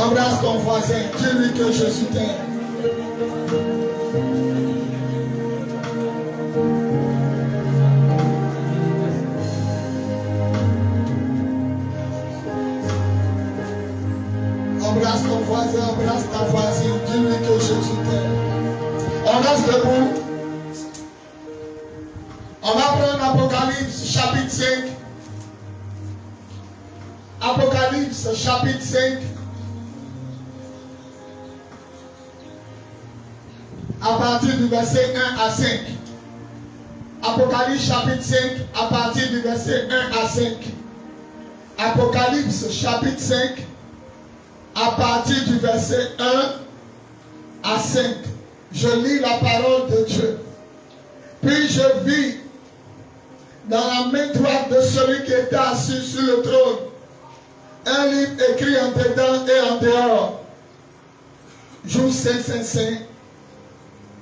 Embrasse ton voisin, dis-lui que Jésus t'aime. Embrasse ton voisin, embrasse ta voisine, dis-lui que Jésus t'aime. On reste debout. Apocalypse chapitre 5. Apocalypse chapitre 5. À partir du verset 1 à 5. Apocalypse chapitre 5 à partir du verset 1 à 5. Apocalypse chapitre 5 à partir du verset 1 à 5. Je lis la parole de Dieu. Puis je vis dans la main droite de celui qui était assis sur le trône un livre écrit en dedans et en dehors. Joue 5, 5, 5.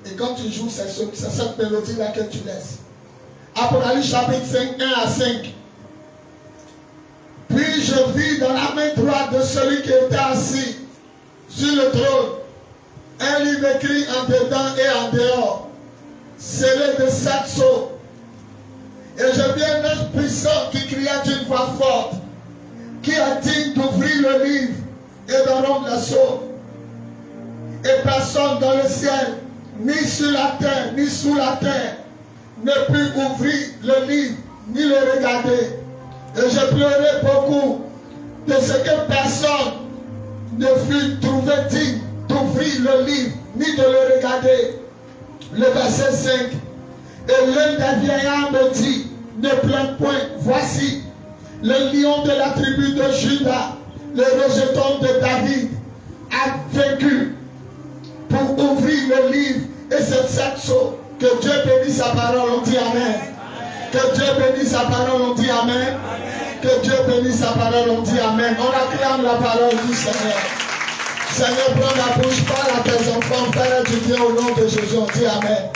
Et quand tu joues, c'est cette mélodie-là que tu laisses. Apocalypse chapitre 5, 1 à 5. Puis je vis dans la main droite de celui qui était assis sur le trône un livre écrit en dedans et en dehors, scellé de 7 sceaux. Et je vis un ange puissant qui cria d'une voix forte, qui a digne d'ouvrir le livre et de rompre le sceau. Et personne dans le ciel, ni sur la terre, ni sous la terre, ne put ouvrir le livre, ni le regarder. Et je pleurais beaucoup de ce que personne ne fut trouvé digne d'ouvrir le livre, ni de le regarder. Le verset 5. Et l'un des vieillards me dit, ne plains point, voici, le lion de la tribu de Juda, le rejeton de David, a vaincu pour ouvrir le livre et c'est 7 sceaux. Que Dieu bénisse sa parole, on dit Amen. Que Dieu bénisse sa parole, on dit Amen. Que Dieu bénisse sa parole, on dit Amen. On acclame la parole du Seigneur. Seigneur, prends la bouche, parle à tes enfants, Père du bien au nom de Jésus, on dit Amen.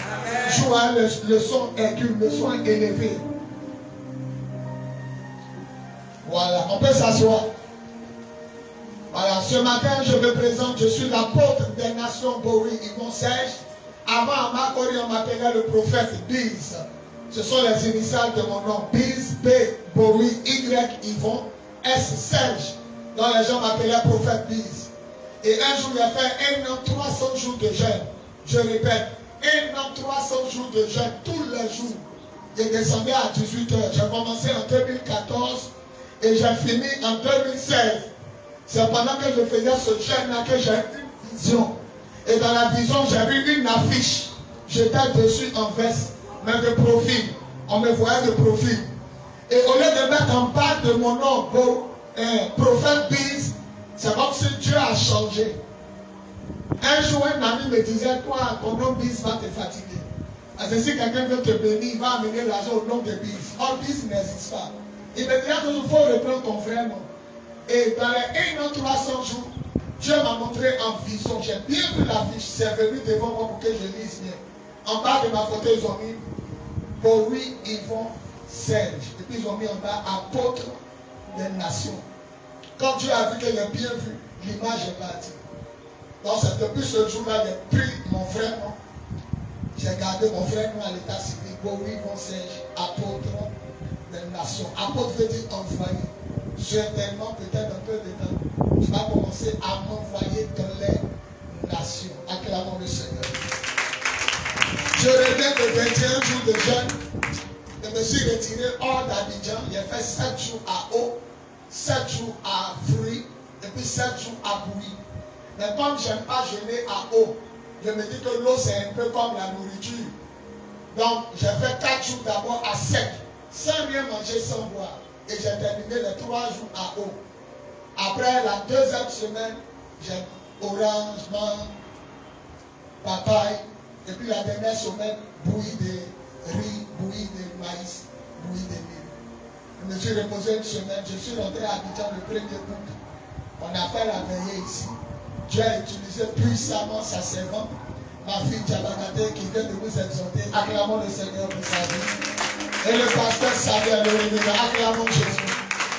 Joue le son aigu, le son élevé. Voilà, on peut s'asseoir. Voilà, ce matin, je me présente, je suis l'apôtre des nations Bowie Yvon Serge. Avant, à Makori, on m'appelait le prophète Biz. Ce sont les initiales de mon nom. Biz, B, Bowie, Y, Yvon, S, Serge. Donc les gens m'appelaient prophète Biz. Et un jour, il a fait 1 an, 300 jours de jeûne. Je répète, 1 an, 300 jours de jeûne, tous les jours. J'ai descendu à 18 h. J'ai commencé en 2014 et j'ai fini en 2016. C'est pendant que je faisais ce jeûne-là que j'ai eu une vision. Et dans la vision, j'ai vu une affiche. J'étais dessus en veste, mais de profil. On me voyait de profil. Et au lieu de mettre en bas de mon nom, prophète Biz, c'est comme si Dieu a changé. Un jour, un ami me disait, toi, ton nom Biz va te fatiguer. Parce que si quelqu'un veut te bénir, il va amener l'argent au nom de Biz. Or, Biz n'existe pas. Il me disait toujours, il faut reprendre ton vrai nom. Et dans les 1 an, 300 jours, Dieu m'a montré en vision. J'ai bien vu l'affiche. C'est venu devant moi pour que je lise bien. En bas de ma photo, ils ont mis Bowie Yvon Serge. Et puis ils ont mis en bas apôtre des nations. Quand Dieu a vu que j'ai bien vu, l'image est partie. Donc c'est depuis ce jour-là, j'ai pris mon vrai nom. J'ai gardé mon vrai nom à l'état civil. Bowie Yvon Serge, apôtre des nations. Apôtre veut dire envoyé. Certainement, peut-être un peu de temps, tu vas commencer à m'envoyer dans les nations. Acclamons le Seigneur. Je reviens de 21 jours de jeûne. Je me suis retiré hors d'Abidjan. J'ai fait 7 jours à eau, 7 jours à fruits, et puis 7 jours à bouillie. Mais comme je n'aime pas jeûner à eau, je me dis que l'eau c'est un peu comme la nourriture. Donc j'ai fait 4 jours d'abord à sec, sans rien manger, sans boire. Et j'ai terminé les 3 jours à eau. Après la 2e semaine, j'ai orange, mangue, papaye. Et puis la dernière semaine, bouillie de riz, bouillie de maïs, bouillie de mil. Je me suis reposé une semaine. Je suis rentré à Abidjan le 1er août. On a fait la veillée ici. Dieu a utilisé puissamment sa servante, ma fille Djabagate, qui vient de vous exhorter. Acclamons le Seigneur pour sa vie. Et le pasteur Samuel, acclamons Jésus.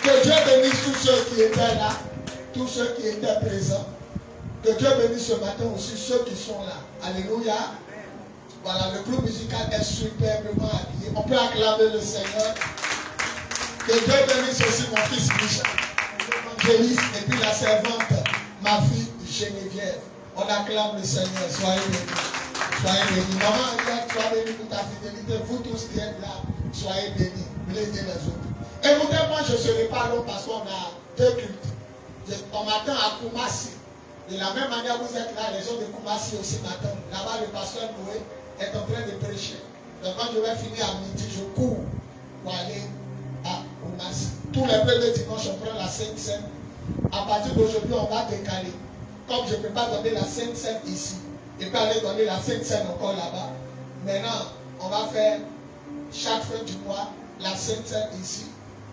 Que Dieu bénisse tous ceux qui étaient là, tous ceux qui étaient présents. Que Dieu bénisse ce matin aussi ceux qui sont là. Alléluia. Voilà, le groupe musical est superbement habillé. On peut acclamer le Seigneur. Que Dieu bénisse aussi mon fils Michel, Gélis, et puis la servante, ma fille Geneviève. On acclame le Seigneur. Soyez bénis. Soyez bénis. Maman, soyez bénis pour ta fidélité. Vous tous qui êtes là, Soyez bénis, les uns les autres. Écoutez-moi, je ne serai pas long parce qu'on a 2 cultes. On m'attend à Koumassi. De la même manière, vous êtes là, les gens de Koumassi aussi m'attendent. Là-bas, le pasteur Noé est en train de prêcher. Donc quand je vais finir à midi, je cours pour aller à Koumassi. Tous les premiers dimanches, on prend la Sainte Seine. À partir d'aujourd'hui, on va décaler. Comme je ne peux pas donner la Sainte Seine ici, je peux aller donner la Sainte Seine encore là-bas. Maintenant, on va faire chaque fin du mois la Sainte Seine ici.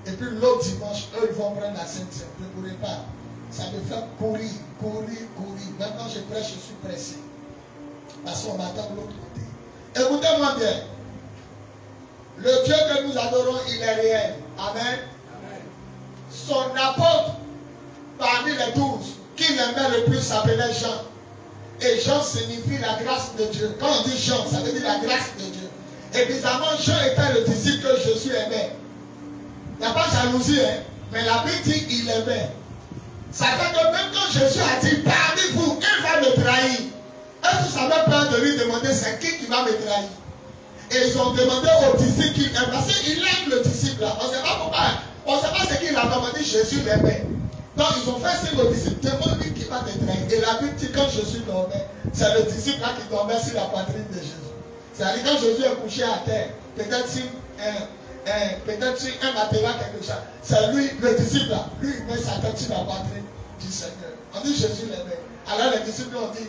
Et puis l'autre dimanche, eux, ils vont prendre la Sainte Seine. Je ne pourrai pas. Ça me fait courir. Maintenant, je prêche, je suis pressé. Parce qu'on m'attend de l'autre côté. Écoutez-moi bien. Le Dieu que nous adorons, il est réel. Amen. Amen. Son apôtre, parmi les 12, qui l'aimait le plus s'appelait Jean. Et Jean signifie la grâce de Dieu. Quand on dit Jean, ça veut dire la grâce de Dieu. Et bizarrement, Jean était le disciple que Jésus aimait. Il n'y a pas de jalousie, hein? Mais la Bible dit qu'il aimait. Ça fait que même quand Jésus a dit, parmi vous, il va me trahir. Est-ce que ça avait peur de lui demander, c'est qui va me trahir? Et ils ont demandé au disciple qu'il aime. Parce qu'il aime le disciple là. On ne sait pas pourquoi. On ne sait pas ce qu'il a demandé, Jésus l'aimait. Donc ils ont fait signe au disciple, demande-lui qui va te trahir. Et la Bible dit, quand Jésus dormait, c'est le disciple là qui dormait sur la poitrine de Jésus. C'est-à-dire quand Jésus est couché à terre, peut-être si un matelas quelque chose, c'est lui, le disciple là, lui il met sa tête sur la poitrine du Seigneur. On dit Jésus l'aimait. Alors les disciples ont dit,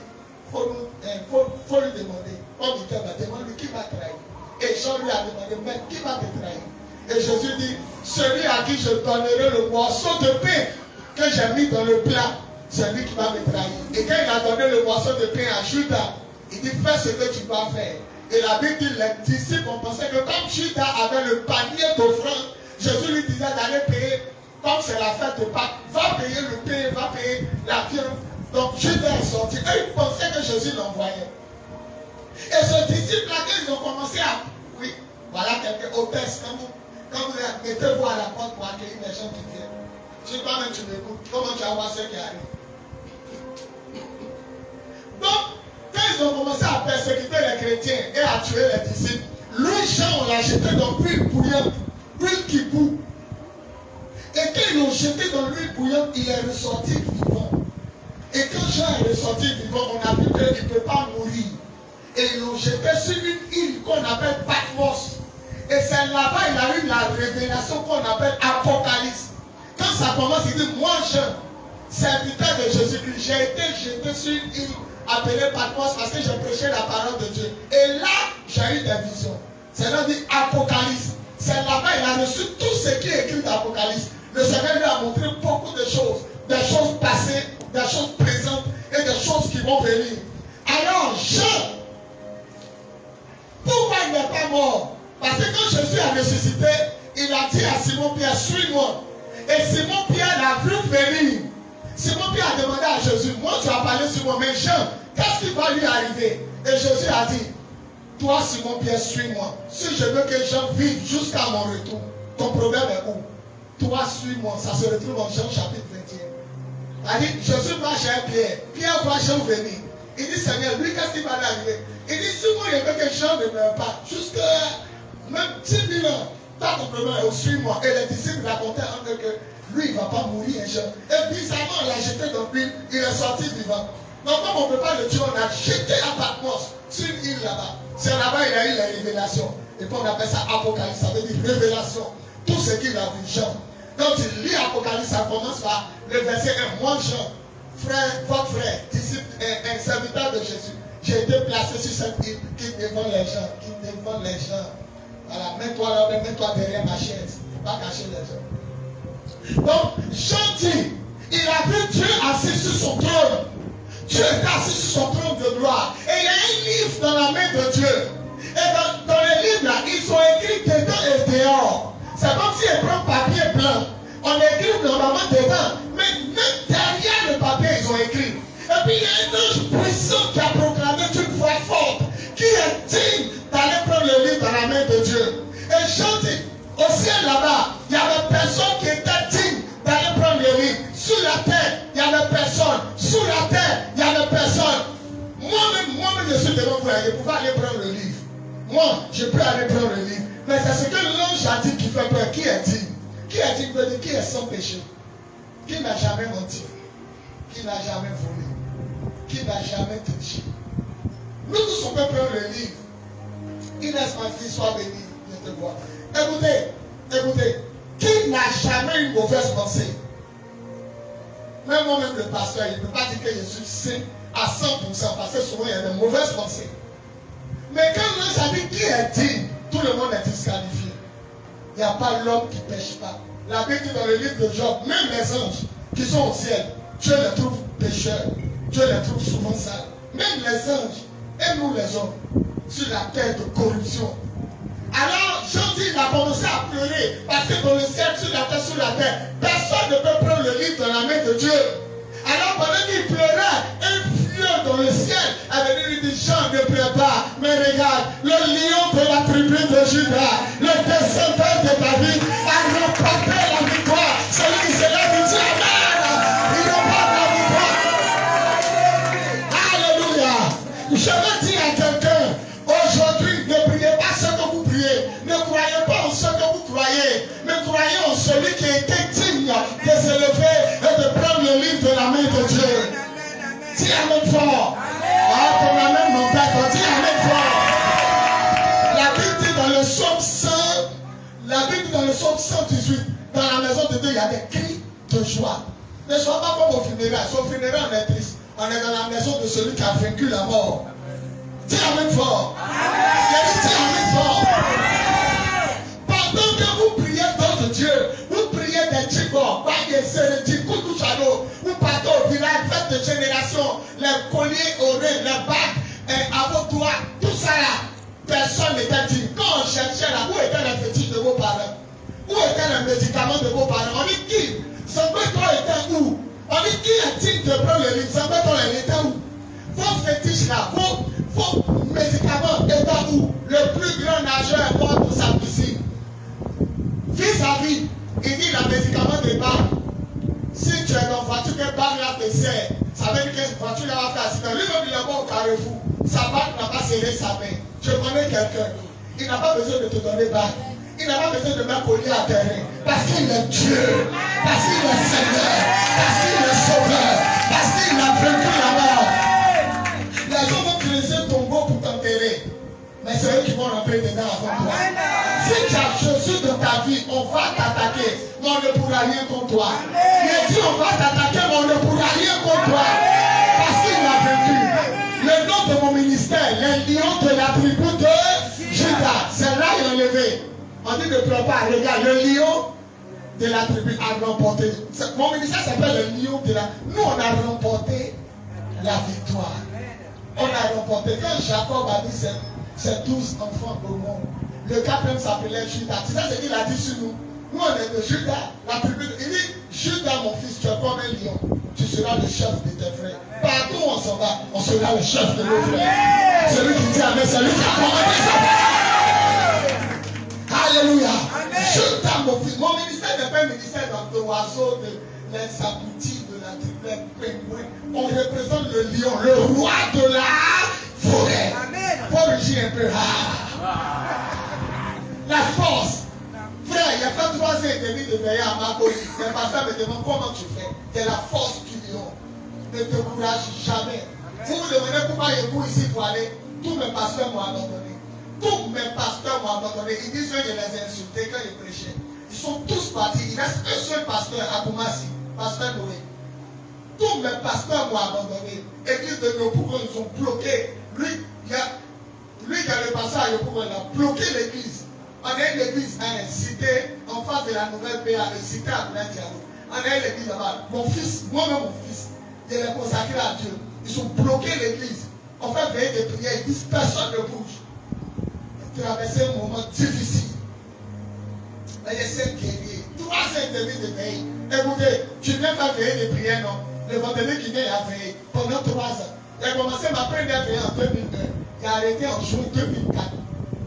faut lui demander. On dit, demande-lui qui va trahir. Et Jean lui a demandé, mais qui va te trahir? Et Jésus dit, celui à qui je donnerai le morceau de pain que j'ai mis dans le plat, c'est lui qui va me trahir. Et quand il a donné le morceau de pain à Judas, il dit, fais ce que tu dois faire. Et la Bible dit, les disciples ont pensé que comme Judas avait le panier d'offrandes, Jésus lui disait d'aller payer, comme c'est la fête de Pâques, va payer le pain, va payer la viande. Donc Judas est sorti. Et ils pensaient que Jésus l'envoyait. Et ce disciple-là, quand ils ont commencé à... Oui, voilà quelques hôtesses. Quand vous mettez-vous à la porte pour accueillir les gens qui viennent. Si toi-même tu m'écoutes, comment tu vas voir ce qui arrive? Donc, quand ils ont commencé à persécuter les chrétiens et à tuer les disciples, lui, Jean, on l'a jeté dans l'huile bouillante, l'huile qui bout. Et quand ils l'ont jeté dans l'huile bouillante, il est ressorti vivant. Et quand Jean est ressorti vivant, on a vu qu'il ne peut pas mourir. Et ils l'ont jeté sur une île qu'on appelle Patmos. Et c'est là-bas il a eu la révélation qu'on appelle Apocalypse. Quand ça commence, il dit, moi Jean, serviteur de Jésus-Christ, j'ai été jeté sur une île appelée Patmos parce que j'ai prêché la parole de Dieu. Et là, j'ai eu des visions. C'est là dit Apocalypse. C'est là-bas il a reçu tout ce qui est écrit d'Apocalypse. Le Seigneur lui a montré beaucoup de choses. Des choses passées, des choses présentes et des choses qui vont venir. Alors Jean, pourquoi il n'est pas mort? Parce que quand Jésus a ressuscité, il a dit à Simon Pierre, suis-moi. Et Simon Pierre l'a vu venir. Simon Pierre a demandé à Jésus, moi tu as parlé sur moi, mais Jean, qu'est-ce qui va lui arriver? Et Jésus a dit, toi Simon Pierre, suis-moi. Si je veux que Jean vive jusqu'à mon retour, ton problème est où? Toi suis-moi. Ça se retrouve en Jean chapitre 21. Il dit, Jésus marche avec Pierre. Pierre voit Jean venir. Il dit, Seigneur, lui, qu'est-ce qui va lui arriver? Il dit, si moi, je veux que Jean ne meure pas, jusqu'à même 10 000 ans, t'as ton problème, suis-moi. Et les disciples racontaient entre eux que lui, il ne va pas mourir, Jean. Et bizarrement, on l'a jeté dans l'huile, il est sorti vivant. Donc, comme on ne peut pas le tuer, on a jeté à Patmos, sur une île là-bas. C'est là-bas il a eu les révélations. Et puis on appelle ça Apocalypse, ça veut dire révélation. Tout ce qu'il a vu, Jean. Quand tu lis Apocalypse, ça commence par le verset 1. Moi, Jean, frère, votre frère, disciple, un serviteur de Jésus. J'ai été placé sur cette île qui défend les gens, Voilà, mets-toi là, mets-toi derrière ma chaise. Il ne faut pas cacher les gens. Donc, Jean dit, il a vu Dieu assis sur son trône. Dieu est assis sur son trône de gloire. Et il y a un livre dans la main de Dieu. Et dans les livres là, ils sont écrits dedans et dehors. C'est comme si ils prennent papier blanc. On écrit normalement dedans. Mais même derrière le papier, ils ont écrit. Et puis il y a un ange puissant qui a proclamé d'une voix forte, qui est digne d'aller prendre le livre dans la main de Dieu. Et Jean dit, au ciel là-bas, il n'y avait personne qui était digne d'aller prendre le livre. Sur la terre, il n'y avait personne. Sous la terre, il n'y avait personne. Moi-même, je suis devant vous, je pouvais aller prendre le livre. Moi, je peux aller prendre le livre. Mais c'est ce que l'ange a dit qui fait peur. Qui est digne? Qui est digne veut dire qui est sans péché? Qui n'a jamais menti? Qui n'a jamais volé? Qui n'a jamais triché? Nous tous on peut prendre le livre. Inès, ma fille, sois bénie. Je te vois. Écoutez. Qui n'a jamais une mauvaise pensée? Même moi-même, le pasteur, il ne peut pas dire que je suis saint à 100% parce que souvent il y a de mauvaises pensées. Mais quand l'ange a dit qui est digne, tout le monde est disqualifié. Il n'y a pas l'homme qui ne pêche pas. La Bible dit dans le livre de Job, même les anges qui sont au ciel, Dieu les trouve pécheurs. Dieu les trouve souvent sales. Même les anges et nous les hommes sur la terre de corruption. Alors, Jean-Dit, il a commencé à pleurer parce que dans le ciel, sur la terre, personne ne peut prendre le livre dans la main de Dieu. Alors, pendant qu'il pleurait, un feu dans le ciel avait lui dit, Jean, ne pleure pas, mais regarde, le lion de la tribu de Juda, le descendant de David, a remporté la victoire. Celui qui se lève, il dit Amen. Il remporte la victoire. Alléluia. Je veux dire à quelqu'un, aujourd'hui, ne priez pas ce que vous priez. Ne croyez pas en ce que vous croyez. Mais croyez en celui qui était digne de s'élever et de prendre le livre de la main de Dieu. Dis Amen fort. Ah, ton Amen, mon père, dis Amen fort. La Bible dit dans le psaume 100, la Bible dit dans le psaume 118, dans la maison de Dieu, il y a des cris de joie. Ne sois pas comme au funérail. Au funérail, on est triste. On est dans la maison de celui qui a vaincu la mort. Dis Amen fort. Dis Amen fort. Pendant que vous priez dans Dieu, vous priez des chibos, vous partez au village, faites de génération, les colliers au nez, les bagues à vos doigts, tout ça là, personne n'était dit. Quand on cherchait là, où étaient les fétiches de vos parents? Où étaient les médicaments de vos parents? On dit qui? Sambeton était où? On dit qui est-il de prendre le livre? Sambeton était où? Vos fétiches là, vos médicaments étaient où? Le plus grand nageur est mort pour sa piscine. Vis-à-vis, il dit le médicament de bague. Si tu es dans la voiture, que bague là te sert, ça veut dire que la voiture là va faire accident. Lui-même il est mort au carrefour. Sa bague n'a pas serré sa main. Je connais quelqu'un. Il n'a pas besoin de te donner bague. Il n'a pas besoin de mettre collier à terre. Parce qu'il est Dieu. Parce qu'il est Seigneur. Parce qu'il est Sauveur. Parce qu'il a vaincu la mort. Les gens vont creuser ton tombeau pour t'enterrer. Mais c'est eux qui vont rentrer dedans avant toi. Si tu as Jésus dans ta vie, on va t'attaquer, mais on ne pourra rien contre toi. Il dit on va t'attaquer, mais on ne pourra rien contre toi. Parce qu'il a vaincu. Le nom de mon ministère, les lions de la tribu de Juda, c'est là il est enlevé. On dit ne pleure pas, regarde, le lion de la tribu a remporté. Mon ministère s'appelle le lion de la... Nous on a remporté la victoire. On a remporté. Quand Jacob a dit ses 12 enfants au monde, le quatrième s'appelait Judas. Tu sais ce qu'il a dit sur nous? Nous on est de Judas, la tribu. Il dit, Judas mon fils, tu es comme un lion. Tu seras le chef de tes frères. Partout où on s'en va, on sera le chef de nos frères. Celui qui dit Amen, c'est lui qui a commandé ça. Alléluia. Judas mon fils. Mon ministère n'est pas un ministère d'oiseaux, de les aboutis, de la tribu, pingouin. On représente le lion, le roi de la forêt. Faut le dire un peu. La force. Frère, il y a fait 3 ans et demi de veiller à Marcory. Les pasteurs me demandent comment tu fais. C'est la force du lion. Ne te courage jamais. Vous me demandez pourquoi il y a vous ici pour aller. Tous mes pasteurs m'ont abandonné. Tous mes pasteurs m'ont abandonné. Ils disent que je les ai insultés quand ils prêchaient. Ils sont tous partis. Il reste un seul pasteur à Koumassi. Pasteur Noé. Tous mes pasteurs m'ont abandonné. Église de Yopougon, ils ont bloqué. Lui qui a le pasteur à Yopougon, il a bloqué l'église. On a une église à une cité en face de la nouvelle PA, une cité à Boulin-Diallo. On a une église là-bas. Mon fils, moi-même mon fils, je l'ai consacré à Dieu. Ils ont bloqué l'église. On fait veiller des prières, ils disent personne ne bouge. Traverser un moment difficile. Mais il y a 5 guerriers, 3 ans et demi de veille. Écoutez, tu viens faire veiller des prières, non? Le vendredi qui vient à veiller pendant 3 ans. Il a commencé ma première veille en 2009. Il a arrêté en juin 2004.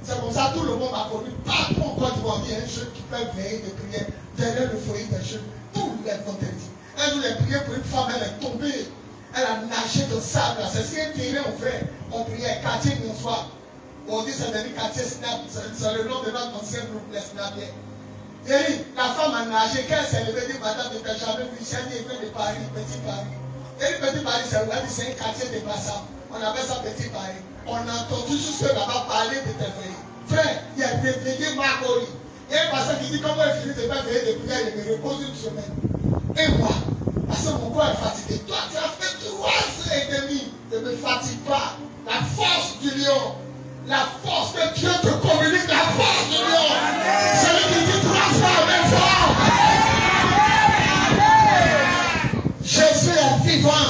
C'est comme ça tout le monde m'a connu. Partout en Côte d'Ivoire, il y a un jeune qui fait veiller de prière derrière le foyer des jeunes. Tous les vendredis. Un jour, elle priait pour une femme, elle est tombée. Elle a nagé dans le sable. C'est si un terrain ouvert. On priait quartier d'un soir. On dit c'est devenu quartier Snap, c'est le nom de notre ancien groupe, les Snapiens. Et la femme a nagé, quand elle s'est levée, dit madame, je n'ai jamais vu, j'ai dit, il vient de Paris, Petit Paris. Et Petit Paris, c'est un quartier de Bassa. On appelle ça Petit Paris. On a entendu juste là-bas parler de tes veillées. Frère, il y a des veillées Marcori. Il y a un pasteur qui dit, comment il finit de faire veiller de prière, il me repose une semaine. Et moi, parce que mon corps est fatigué. Toi, tu as fait 3 heures et demie. Ne me fatigue pas. La force du lion. La force que Dieu te communique, la force du lion. Celui qui dit 3 fois, même fort. Jésus est vivant.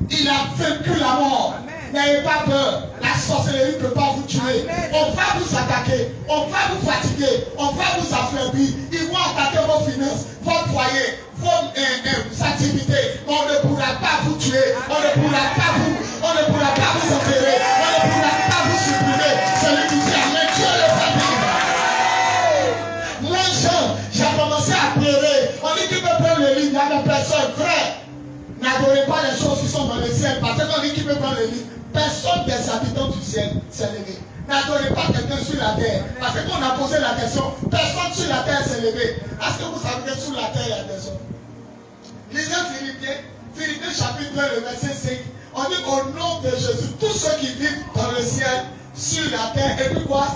Il a vaincu la mort. N'ayez pas peur. La sorcellerie ne peut pas vous tuer. On va vous attaquer. On va vous fatiguer. On va vous affaiblir. Ils vont attaquer vos finances, votre foyer, vos activités. On ne pourra pas vous tuer. On ne pourra pas vous enterrer. On ne pourra pas vous supprimer. Celui qui dit Amen, Dieu le va vivre. Moi, j'ai commencé à pleurer. On dit qu'il peut prendre le lit. Il y a des personnes, frère. N'adorez pas les choses qui sont dans le ciel. Parce qu'on dit qu'il peut prendre le lit. Personne des habitants du ciel s'est levé. N'adorez pas quelqu'un sur la terre. Parce qu'on a posé la question, personne sur la terre s'est levé. Est-ce que vous savez que sur la terre, il y a des hommes? Lisez Philippiens chapitre 2, le verset 5. On dit au nom de Jésus, tous ceux qui vivent dans le ciel, sur la terre, et puis quoi?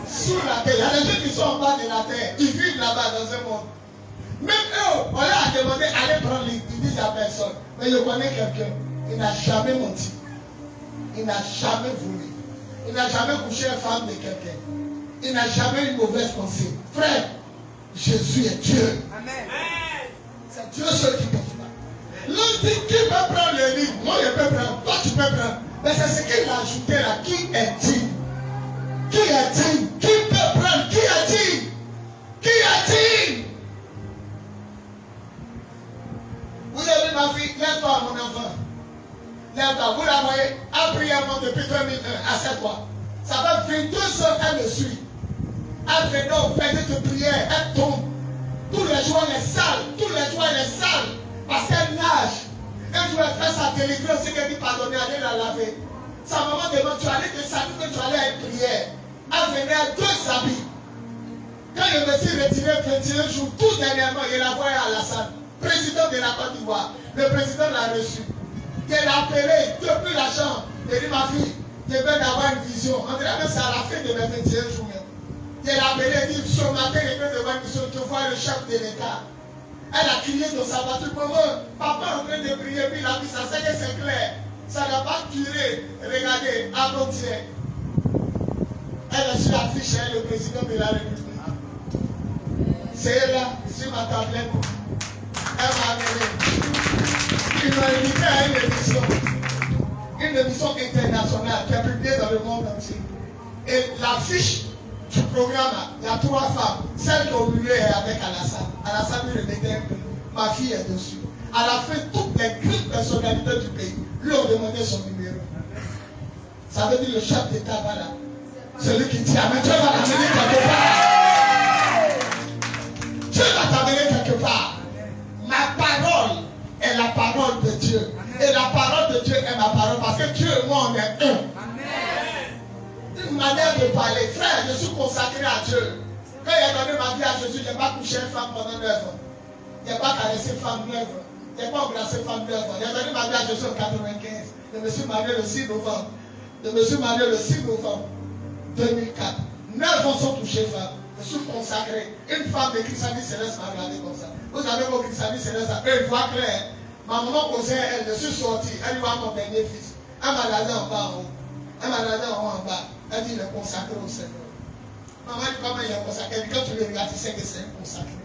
Sur la terre. Il y a des gens qui sont en bas de la terre. Ils vivent là-bas dans un monde. Même eux, on leur a demandé, allez prendre l'île. Ils disent à personne. Mais je connais quelqu'un. Il n'a jamais menti. Il n'a jamais voulu. Il n'a jamais couché une femme de quelqu'un. Il n'a jamais eu une mauvaise pensée. Frère, Jésus est Dieu. Amen. C'est Dieu seul qui peut faire. L'autre dit qui peut prendre le livre? Moi je peux prendre. Toi tu peux prendre. Mais c'est ce qu'il a ajouté là. Qui est digne? Qui est digne? Qui peut prendre? Qui est digne? Qui est digne? Vous avez ma fille, lève-toi mon enfant. Lève-toi, vous la voyez, a prié avant depuis 2001 à 7 fois. Ça fait 22 heures elle me suit. Elle fait donc de prière, elle tombe. Tous les jours elle est sale, tous les jours elle est sale. Parce qu'elle nage. Un jour elle fait sa délivrance, c'est qu'elle dit pardonner, allez la laver. Sa maman demande, tu allais te saluer, que tu allais à une prière. Elle venait à 2 habits. Quand je me suis retiré 21 jours, tout dernièrement, je la voyais à la salle. Président de la Côte d'Ivoire, le président l'a reçu. Il l'a appelé depuis la chambre. Il dit ma fille, je viens d'avoir une vision. On dirait que c'est à la fin de mes 21 jours même. Il l'a appelé, il dit ce matin, je viens d'avoir une vision. Tu vois le chef de l'État. Elle a crié dans sa voiture. Maman, papa est en train de prier, puis il a dit ça, c'est que c'est clair. Ça n'a pas duré. Regardez, avant-hier. Elle a su l'affiche, le président de la République. C'est elle là, sur ma tablette. Elle m'a amené. Il m'a invité à une émission internationale qui est publiée dans le monde entier. Et l'affiche du programme, il y a 3 femmes. Celle qui au milieu est avec Alassane. Alassane lui remettait un peu. Ma fille est dessus. À la fin, toutes les grandes personnalités du pays lui ont demandé son numéro. Ça veut dire le chef d'État va là. Celui qui dit Amen, Dieu va t'amener quelque part. Dieu va t'amener quelque part. Ma parole est la parole de Dieu. Et la parole de Dieu est ma parole. Parce que Dieu et moi, on est un. Une manière de parler. Frère, je suis consacré à Dieu. Quand il a donné ma vie à Jésus, je n'ai pas couché une femme pendant 9 ans. Je n'ai pas caressé une femme 9 ans. Je n'ai pas embrassé une femme 9 ans. J'ai donné ma vie à Jésus en 95. Je me suis marié le 6 novembre. Je me suis marié le 6 novembre 2004. 9 ans sont touchés femmes. Je suis consacré. Une femme de Christianie Céleste m'a regardé comme ça. Vous avez vos Christianie Céleste, eux, ils voient clair. Ma maman posait elle, je suis sorti. Elle voit mon dernier fils. Elle m'a regardé en bas en haut. Elle m'a regardé en haut en bas. Elle dit, il est consacré au Seigneur. Maman dit, comment il est consacré? Quand tu le regardes, tu sais que c'est un consacré.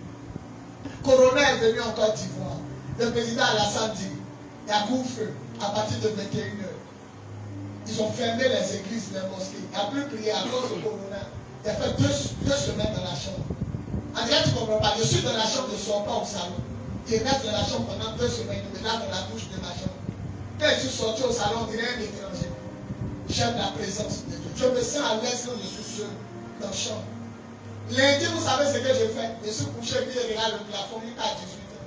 Corona est venu en Côte d'Ivoire. Le président Alassane dit, il y a couvre-feu à partir de 21h. Ils ont fermé les églises, les mosquées. Il n'y a plus prié à cause du corona. Il a fait 2 semaines dans la chambre. En direct, tu ne comprends pas. Je suis dans la chambre, je ne sors pas au salon. Je reste dans la chambre pendant 2 semaines. Je me lave dans la douche de ma chambre. Quand je suis sorti au salon, on dirait un étranger. J'aime la présence de Dieu. Je me sens à l'aise quand je suis seul dans la chambre. Lundi, vous savez ce que je fais? Je suis couché, puis je regarde le plafond jusqu'à 18h.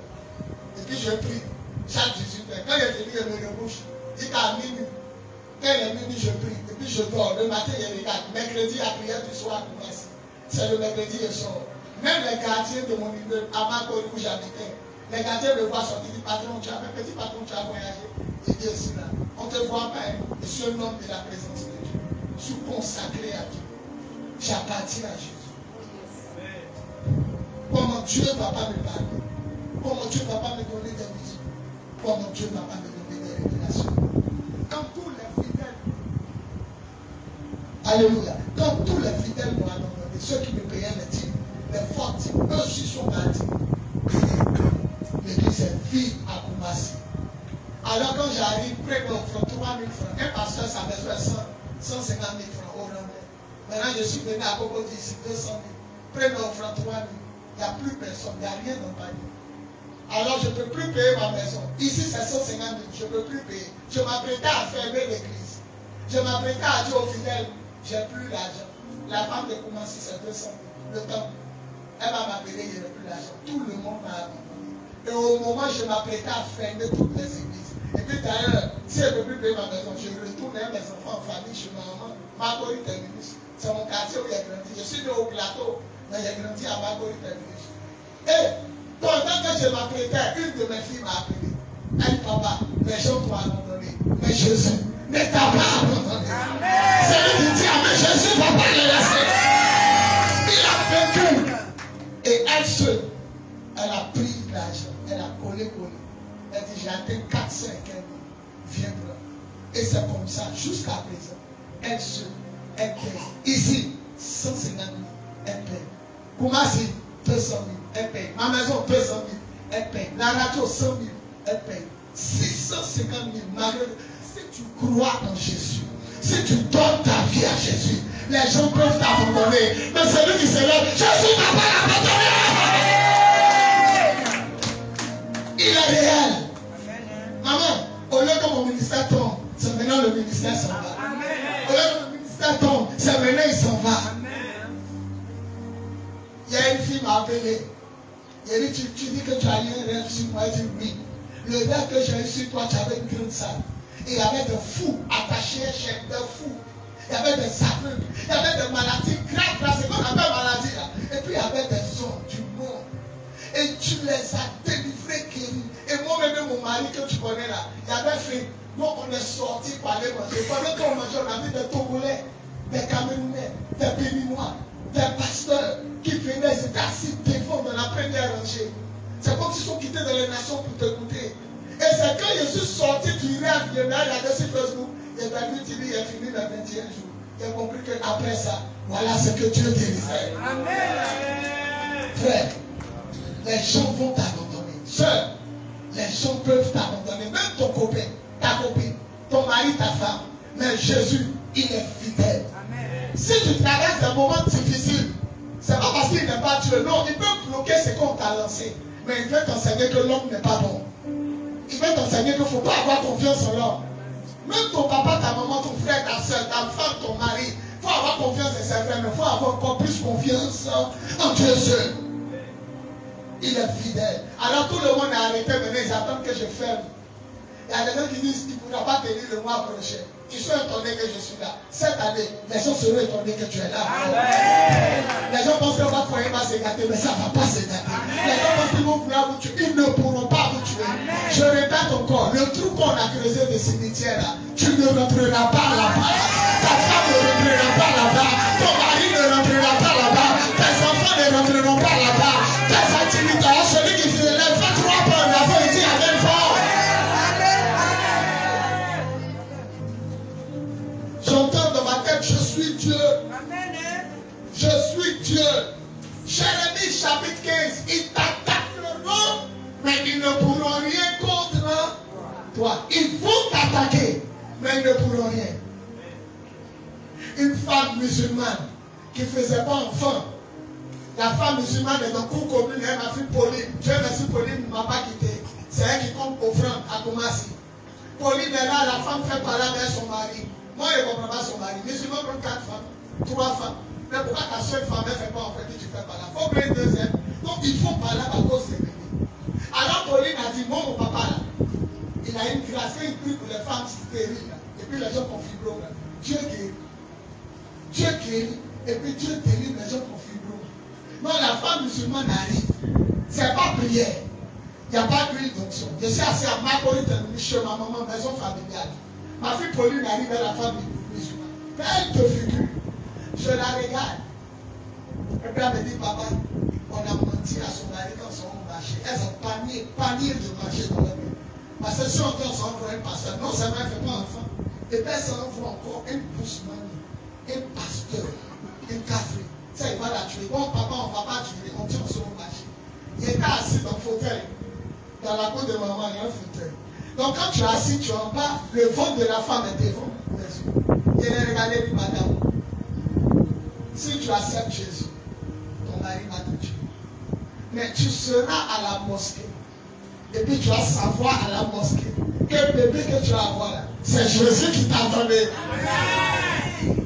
Et puis je prie chaque 18h. Quand je finis, je me rebouche. Jusqu'à minuit. Elle me dit, je prie. Et puis je dors. Le matin, il regarde. Mercredi, la prière du soir commence. C'est le mercredi, je sors. Même les gardiens de mon immeuble, à Makori où j'habitais, les gardiens me voient sortir. Ils disent, patron, tu as un petit patron, tu as voyagé. Il dit aussi là, on ne te voit pas. Je suis un homme de la présence de Dieu. Je suis consacré à Dieu. J'appartiens à Jésus. Comment Dieu ne va pas me parler? Comment Dieu ne va pas me donner des visions? Comment Dieu ne va pas me donner des révélations? Quand tous les fidèles, alléluia, quand tous les fidèles m'ont abandonné, ceux qui me payaient les dîmes, les fortes dîmes, eux aussi sont partis. L'église est vide à Koumassi. Alors quand j'arrive, près de l'offre 3 000 francs, un pasteur ça besoin 150 000 francs au rendez. Maintenant je suis venu à Coco d'ici 200 000. Près de l'offre 3 000. Il n'y a plus personne, il n'y a rien dans le panier. Alors je ne peux plus payer ma maison. Ici c'est 150 000, je ne peux plus payer. Je m'apprêtais à fermer l'église. Je m'apprêtais à dire aux fidèles, j'ai plus l'argent. La femme de Koumassi c'est 200 000. Le temps. Elle va m'appeler, il n'y a plus l'argent. Tout le monde m'a abandonné. Et au moment où je m'apprêtais à fermer toutes les églises. Et puis d'ailleurs, si elle ne peut plus payer ma maison, je retourne avec mes enfants en famille chez ma maman. Marguerite Terminus. C'est mon quartier où j'ai grandi. Je suis né au plateau, mais j'ai grandi à Marguerite Terminus. Et pendant que je m'apprêtais, une de mes filles m'a appelé. Elle dit, papa, les gens t'ont abandonné. Mais Jésus ne t'a pas abandonné. C'est lui qui dit, mais Jésus ne va pas le laisser. Il a vaincu. Et elle seule, elle a pris l'argent. Elle a collé. Elle dit, j'ai atteint 400 et quelques. Viendra. Et c'est comme ça, jusqu'à présent. Elle seule, elle paye. Ici, 150 000, elle paye. Koumassi, 200 000, elle paye. Ma maison, 200 000, elle paye. La radio, 100 000, elle paye. 650 000, Marie, si tu crois en Jésus, si tu donnes ta vie à Jésus, les gens peuvent t'abandonner. Mais celui qui se lève, Jésus n'a pas abandonné. Il est réel. Maman, au lieu que mon ministère tombe, c'est maintenant le ministère s'en va. Au lieu que le ministère tombe, c'est maintenant il s'en va. Il y a une fille m'a appelé. Il dit, tu dis que tu as eu un rêve sur moi. Elle dit oui. Le rêve que j'ai eu sur toi, tu avais une grande salle. Et il y avait des fous attachés, des fous. Il y avait des aveugles. Il y avait des maladies graves. C'est qu'on appelle maladie là. Et puis il y avait des hommes du monde. Et tu les as délivrés, guéris. Et moi-même, mon mari que tu connais là, il avait fait. Donc on est sortis pour aller manger. Pendant qu'on mangeait, on a vu des Togolais, des Camerounais, des Béninois, des pasteurs qui venaient, ils étaient assis devant dans la première rangée. C'est comme s'ils sont quittés dans les nations pour t'écouter. Et c'est quand je suis sorti du rêve, il m'a regardé sur Facebook, il m'a dit, il est fini le 21 jours. Il a compris qu'après ça, voilà ce que Dieu guérissait. Amen. Frère, les gens vont t'abandonner. Sœur, les gens peuvent t'abandonner. Même ton copain, ta copine, ton mari, ta femme. Mais Jésus, il est fidèle. Amen. Si tu traverses des moments difficiles, c'est pas parce qu'il n'est pas Dieu. Non, il peut bloquer ce qu'on t'a lancé. Mais il veut t'enseigner que l'homme n'est pas bon. Il veut t'enseigner qu'il ne faut pas avoir confiance en l'homme. Même ton papa, ta maman, ton frère, ta soeur, ta femme, ton mari, il faut avoir confiance en ses frères, mais il faut avoir encore plus confiance en Dieu seul. Il est fidèle. Alors tout le monde est arrêté, maintenant ils attendent que je ferme. Il y a des gens qui disent qu'il ne pourra pas tenir le mois prochain. Ils sont étonnés que je suis là. Cette année, les gens seront étonnés que tu es là. Amen. Les gens pensent que votre foyer va se gâter, mais ça ne va pas se gâter. Les gens pensent qu'ils vont vouloir vous tuer. Ils ne pourront pas vous tuer. Amen. Je répète encore, le trou qu'on a creusé des cimetières là, tu ne rentreras pas là-bas. Ta femme ne rentrera pas là-bas. Ton mari ne rentrera pas là-bas. Tes enfants ne rentreront pas là-bas. Tes activités, celui qui se lève, fait 3 pas, la foi ici avec fort. J'entends dans ma tête, je suis Dieu. Je suis Dieu. Jérémie chapitre 15, ils t'attaqueront, mais ils ne pourront rien contre toi. Ils vont t'attaquer, mais ils ne pourront rien. Une femme musulmane qui ne faisait pas enfant. La femme musulmane est dans le cours commune, elle m'a fait Pauline. Dieu merci, Pauline ne m'a pas quitté. C'est elle qui compte offrande à Koumassi. Pauline est là, la femme fait parler avec son mari. Moi, je ne comprends pas son mari. Musulman prend 4 femmes, 3 femmes. Mais pourquoi ta seule femme ne fait pas en fait que tu fais par là? Il faut prendre une deuxième. Donc il faut parler à cause de bébés. Alors Pauline a dit, moi mon papa là, il a une grâce, il prie pour les femmes stériles. Et puis puis les gens confient fibrome. Dieu guérit. Dieu guérit. Et puis Dieu délivre les gens qui ont fibrome. Non, la femme musulmane arrive. Ce n'est pas prière. Il n'y a pas d'huile d'onction. Je suis assis à Macorie, chez ma maman, maison familiale. Ma fille Pauline arrive à la femme musulmane. Elle te figure. Je la regarde. Et puis elle me dit, papa, on a menti à son mari quand on a marché. Elles ont panier de marcher dans la main. Parce que si on dit on s'envoie un pasteur, non seulement elle ne fait pas enfant, et puis elle s'envoie encore un pousse-mani, un pasteur, un café. Ça, il va la tuer. Bon, papa, on ne va pas tuer. On dit on se marché. Il était assis dans le fauteuil. Dans la cour de maman, il y a un fauteuil. Donc quand tu es assis, tu en bas, le ventre de la femme est devant les yeux. Il est regardé, dit, madame, si tu acceptes Jésus, ton mari va te tuer. Mais tu seras à la mosquée. Et puis tu vas savoir à la mosquée que le bébé que tu vas avoir là, c'est Jésus qui t'a donné.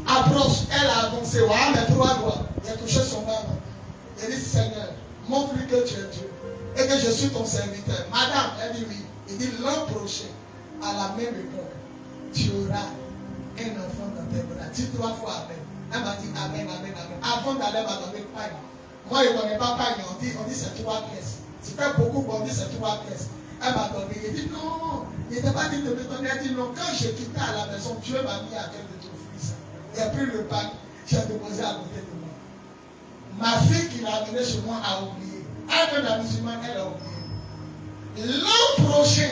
Approche, elle a avancé, ouais, mais trois doigts. Il a touché son maman. Il dit, Seigneur, montre-lui que tu es Dieu. Et que je suis ton serviteur. Madame, elle dit oui. Il dit, l'an prochain, à la même époque, tu auras un enfant dans tes bras. Dis 3 fois Amen. Elle m'a dit Amen, Amen, Amen. Avant d'aller m'adonner pagne. Moi, je ne connais pas pagne. On dit c'est 3 pièces. Tu fais beaucoup, on dit c'est 3 pièces. Elle m'a donné. Il dit non. Il n'était pas dit de me donner. Elle dit non. Quand je quittais à la maison, Dieu m'a mis à tête de ton fils. Il a pris le pagne. J'ai déposé à côté de moi. Ma fille qui l'a amené chez moi a oublié. Elle, la musulmane, elle a oublié. L'an prochain,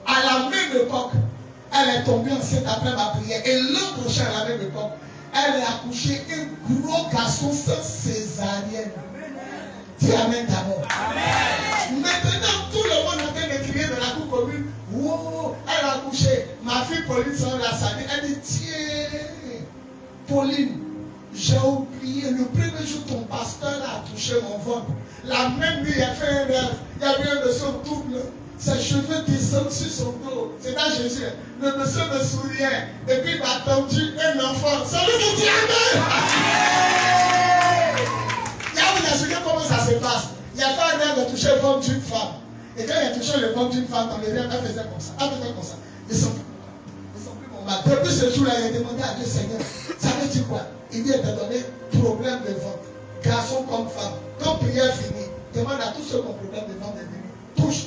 à la même époque, elle est tombée enceinte après ma prière. Et l'an prochain, à la même époque, elle a accouché un gros garçon sans césarienne. Dis Amen d'abord. Maintenant, tout le monde est en train de crier de la cour commune. Wow, elle a accouché. Ma fille Pauline s'en l'a saluée. Elle dit, tiens, Pauline, j'ai oublié, le premier jour, ton pasteur a touché mon ventre. La même nuit, il a fait un rêve. Il y avait un monsieur double. Ses cheveux descendent sur son dos. C'est dans Jésus. Le monsieur me souriait. Et puis il m'a attendu un enfant. Celui qui dit Amen. Il y a vous expliquer comment ça se passe. Il a fait un rêve de toucher le ventre d'une femme. Et quand il a touché le ventre d'une femme, dans le rêve, elle faisait comme ça. Elle faisait comme ça. Ils sont plus mon mari. Depuis ce jour-là, il a demandé à Dieu, Seigneur, ça veut dire quoi? Il lui a donné problème de ventre. Garçon comme femme. Quand prière finie, demande à tous ceux qui ont problème de ventre de venir. Touche.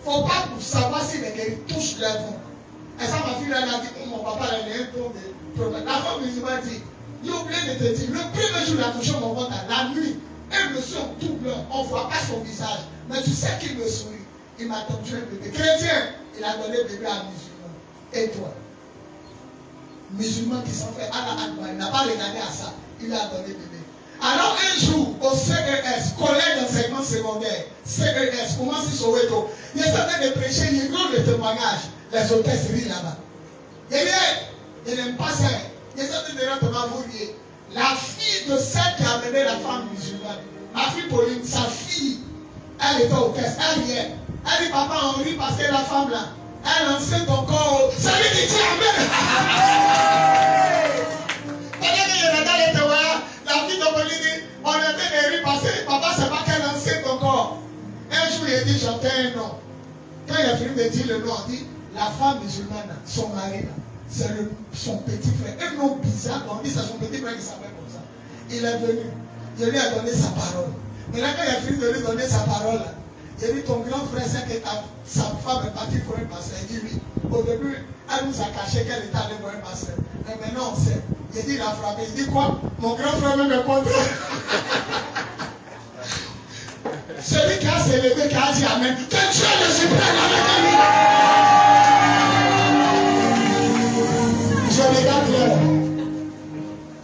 Il ne faut pas savoir s'il est guéri. Touche les ventres. Et ça, ma fille, elle a dit, oh, mon papa, il a un ton de problème. La femme musulmane dit, il a oublié de te dire, le premier jour, il a touché mon ventre, la nuit, un monsieur en tout blanc, on ne voit pas son visage. Mais tu sais qu'il me sourit. Il m'a tendu un bébé. Chrétien, il a donné le bébé à un musulman. Et toi? Musulman qui s'en fait à la Akbar, il n'a pas regardé à ça. Il a donné le bébé. Alors un jour, au CES, collège d'enseignement secondaire, CES, comment c'est Soweto, il est en train de prêcher, il donne le témoignage. Les hôtesses rient là-bas. Il n'aime pas ça. Il est en train de rentrer vous riez. La fille de celle qui a amené la femme musulmane, ma fille Pauline, sa fille, elle était hôtesse, elle riait. Elle dit, papa, on rit parce que la femme là, elle enseigne encore. Ça lui dit, Amen. La fille de Pauline dit, on était de rire parce que papa, c'est pas qu'elle enseigne encore. Un jour, il a dit, j'entends un nom. Quand il a fini de dire le nom, il dit, la femme musulmane, son mari là, c'est son petit frère. Un nom bizarre, on dit, c'est son petit frère qui s'appelle comme ça. Il est venu, il lui a donné sa parole. Maintenant, quand il a fini de lui donner sa parole, il a dit, ton grand frère sait que sa femme est partie pour un pasteur. Il dit oui. Au début, elle nous a caché qu'elle était allée pour un pasteur. Mais maintenant, on sait. Il dit, il a frappé. Il dit quoi? Mon grand frère même est contre. Celui qui a s'élevé, qui a dit Amen. Que Dieu le suprême avec lui. Je regarde l'heure.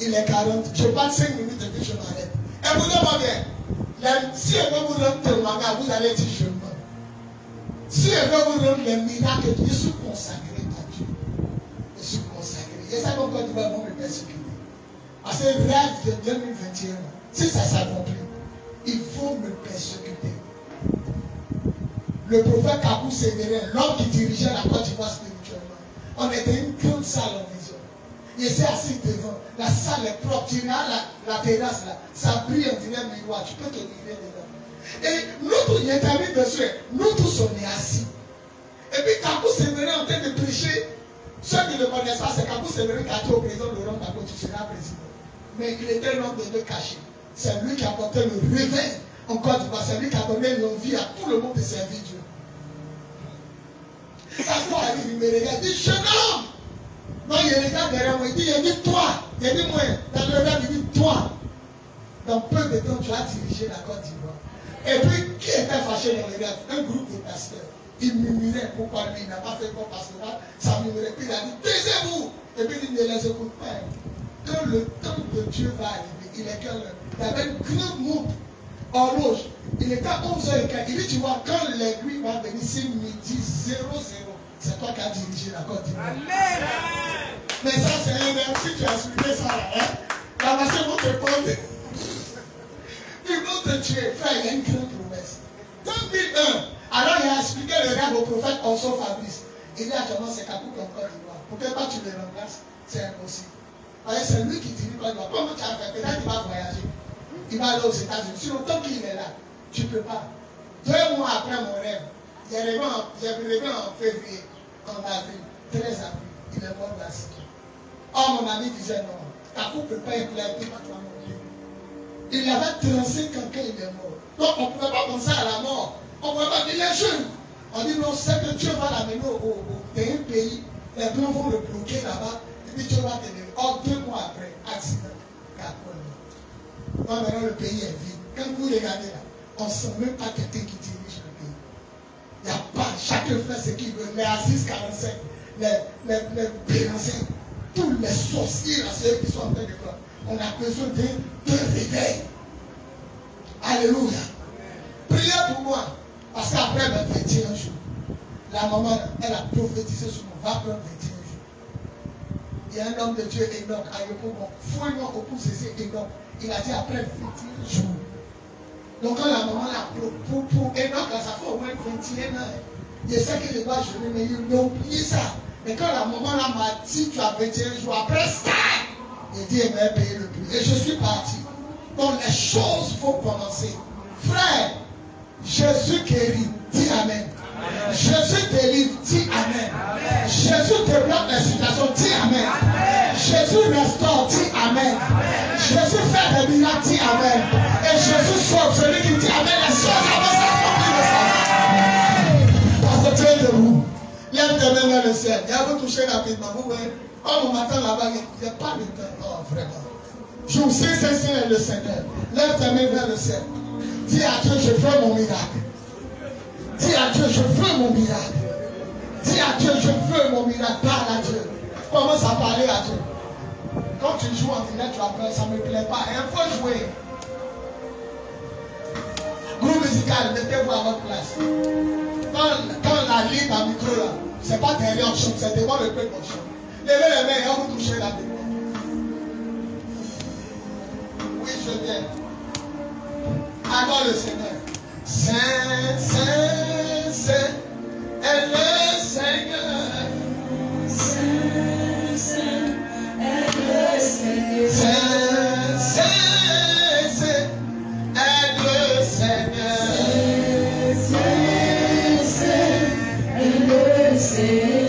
Il est 40. Je passe 5 minutes et puis je m'arrête. Écoutez-moi bien. Si elle veut vous rendre témoignage, vous allez dire je mens. Si elle veut vous rendre les miracles, je suis consacré à Dieu. Je suis consacré. Et ça, pourquoi tu vas me persécuter. Parce que le rêve de 2021, si ça s'accomplit, il faut me persécuter. Le prophète Kabou Sévérin, l'homme qui dirigeait la Côte d'Ivoire spirituellement, on était une grande salle en vision. Il s'est assis devant. La salle est propre. Tu regardes la terrasse là. Ça brille en dirait miroir. Tu peux te mirer dedans. Et nous tous, il est allé dessus. Nous tous, on est assis. Et puis Kabou Sévérin en train de prêcher. Ceux qui ne connaissent pas, c'est Kabou Sévéré qui a dit au président Laurent Gbagbo, tu seras président. Mais il était l'homme de Dieu caché. C'est lui qui a apporté le réveil en Côte d'Ivoire. C'est lui qui a donné l'envie à tout le monde de servir Dieu. Quand on arrive, il me regarde, il dit, jeune homme. Non, il regarde derrière moi, il dit, toi. Il dit, moi. Dans le regard, il dit, toi. Dans peu de temps, tu as dirigé la Côte d'Ivoire. Et puis, qui était fâché dans le regard? Un groupe de pasteurs. Il murmurait pourquoi lui, il n'a pas fait comme pastoral. Ça murmurait. Puis il a dit, taisez-vous. Et puis il ne les écoute pas. Quand le temps de Dieu va arriver, il est quelle heure? Il y avait une grande montre, horloge. Il était à 11h15. Il dit, tu vois, quand l'aiguille va venir, c'est midi 00. C'est toi qui as dirigé la Côte d'Ivoire. Amen. Mais ça, c'est un merci, tu as expliqué ça là. Hein? La nation va te prendre. Ils vont te tuer. Frère, il y a une grande promesse. 2001, alors il a expliqué le rêve au prophète Orson Fabrice. Il dit actuellement, c'est Kabou en Côte d'Ivoire. Pourquoi pas tu le remplaces? C'est impossible. C'est lui qui dirige Côte d'Ivoire. Comment tu as fait? Peut-être qu'il va voyager. Il va aller aux États-Unis. Sinon, tant qu'il est là, tu ne peux pas. 2 mois après mon rêve, j'ai rêvé en février, en avril, 13 avril, il est mort là-ci. Oh, mon ami disait non, Kabou ne peut pas éclater pas toi non plus. Il avait 35 ans quand il est mort. Donc on ne pouvait pas penser à la mort. On ne pouvait pas dire, il est jeune. On dit non, c'est que Dieu va l'amener dans un pays, les blancs vont le bloquer là-bas, et puis Dieu va te donner. Or, 2 mois après, accident, Kabou. Donc maintenant le pays est vide. Quand vous regardez là, on ne sent même pas quelqu'un qui dirige le pays. Il n'y a pas, chacun fait ce qu'il veut. Les Aziz 45, les Bérancins, tous les sorciers, là, ceux qui sont en train de faire. On a besoin d'un réveil. Alléluia. Priez pour moi. Parce qu'après 21 jours, la maman, elle a prophétisé sur moi. Va prendre 21 jours. Il y a un homme de Dieu, Enoch, à Yopougon. Fouille-moi au pouce, c'est Enoch. Il a dit après 21 jours. Donc quand la maman l'a pour Enoch, là, ça fait au moins 21 ans. Je sais qu'il est pas jeune, mais il a oublié ça. Mais quand la maman là m'a dit, tu as 21 jours, après ça, il dit, il m'a payé le prix. Et je suis parti. Donc les choses vont commencer. Frère, Jésus guérit, dis Amen. Amen. Jésus délivre, dis Amen. Amen. Jésus débloque les situations, dis Amen. Amen. Jésus restaure, dis Amen. Amen. Jésus fait des miracles, dis Amen. Et Jésus sauve celui qui dit Amen. Les choses avancent. Parce que tu es debout. Lève tes mains vers le ciel. Il va vous toucher rapidement. Vous voyez, oh, mon matin là-bas, il n'y a pas de temps. Oh, vraiment. Je vous sais, c'est le Seigneur. Lève tes mains vers le ciel. Dis à Dieu, je veux mon miracle. Dis à Dieu, je veux mon miracle. Dis à Dieu, je veux mon miracle. Parle à Dieu. Commence à parler à Dieu. Quand tu joues en direct, tu vas peur, ça ne me plaît pas. Il faut jouer. Groupe musical, mettez-vous à votre place. Quand la ligne à micro là, c'est pas derrière on chante, c'est devant le peuple on chante. Levez les mains et on vous toucher là dedans. Oui, je viens. Adore le Seigneur. Saint, Saint, Saint est le Seigneur. Saint, Saint est le Seigneur. Saint, Saint, Saint est le Seigneur. Saint, Saint est le Seigneur.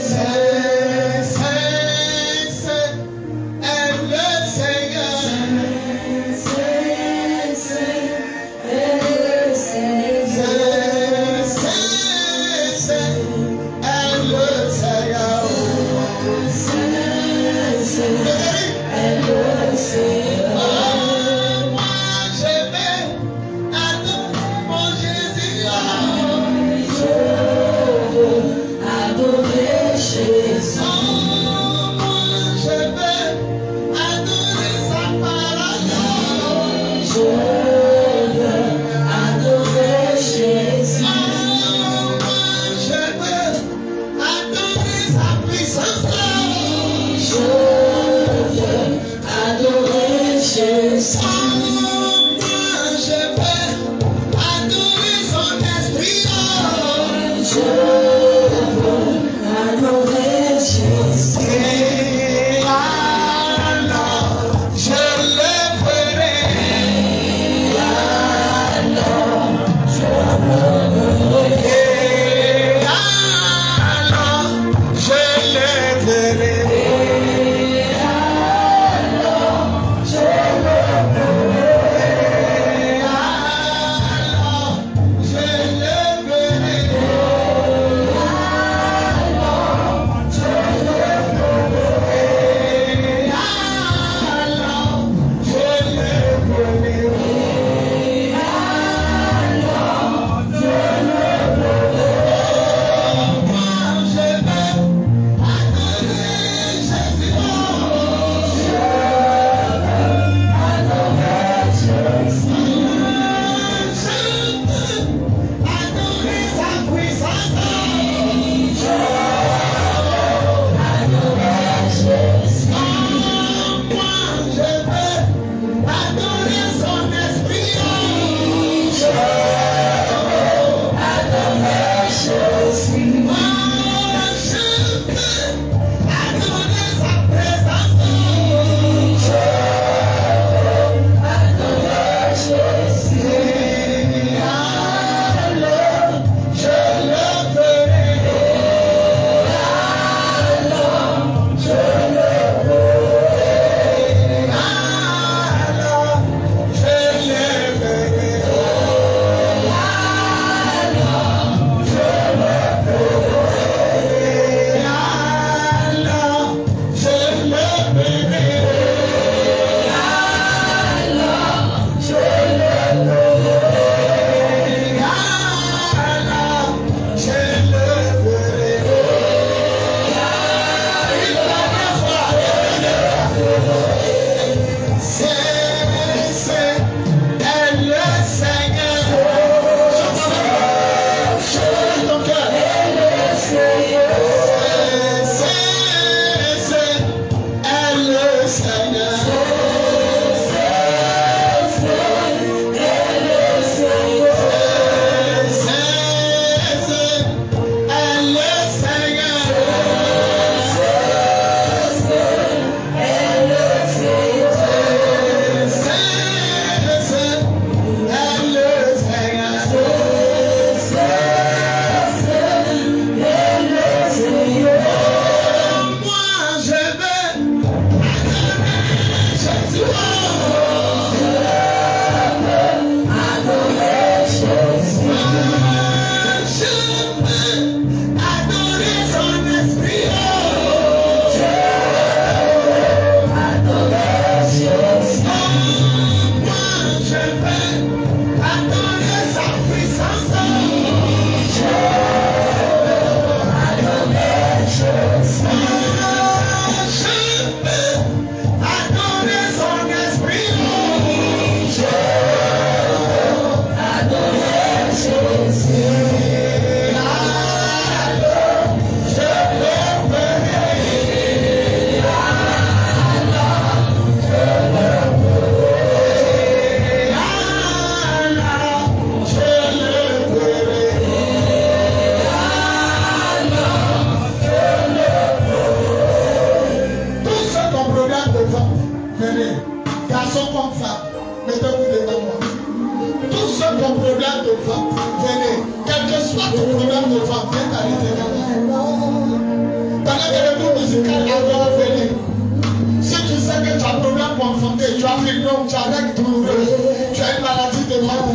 comme tu as un règle douloureuse, tu as une maladie de membre,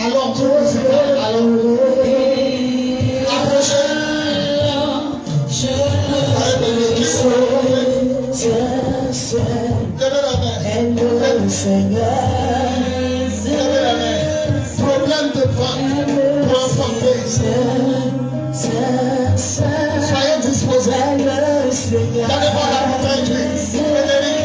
alors tu peux faire alors. Approchez. Levez la main. Levez la main. Problème de ventre pour enfanter. Soyez disposés. Donnez voir la bouteille d'huile. Frédéric.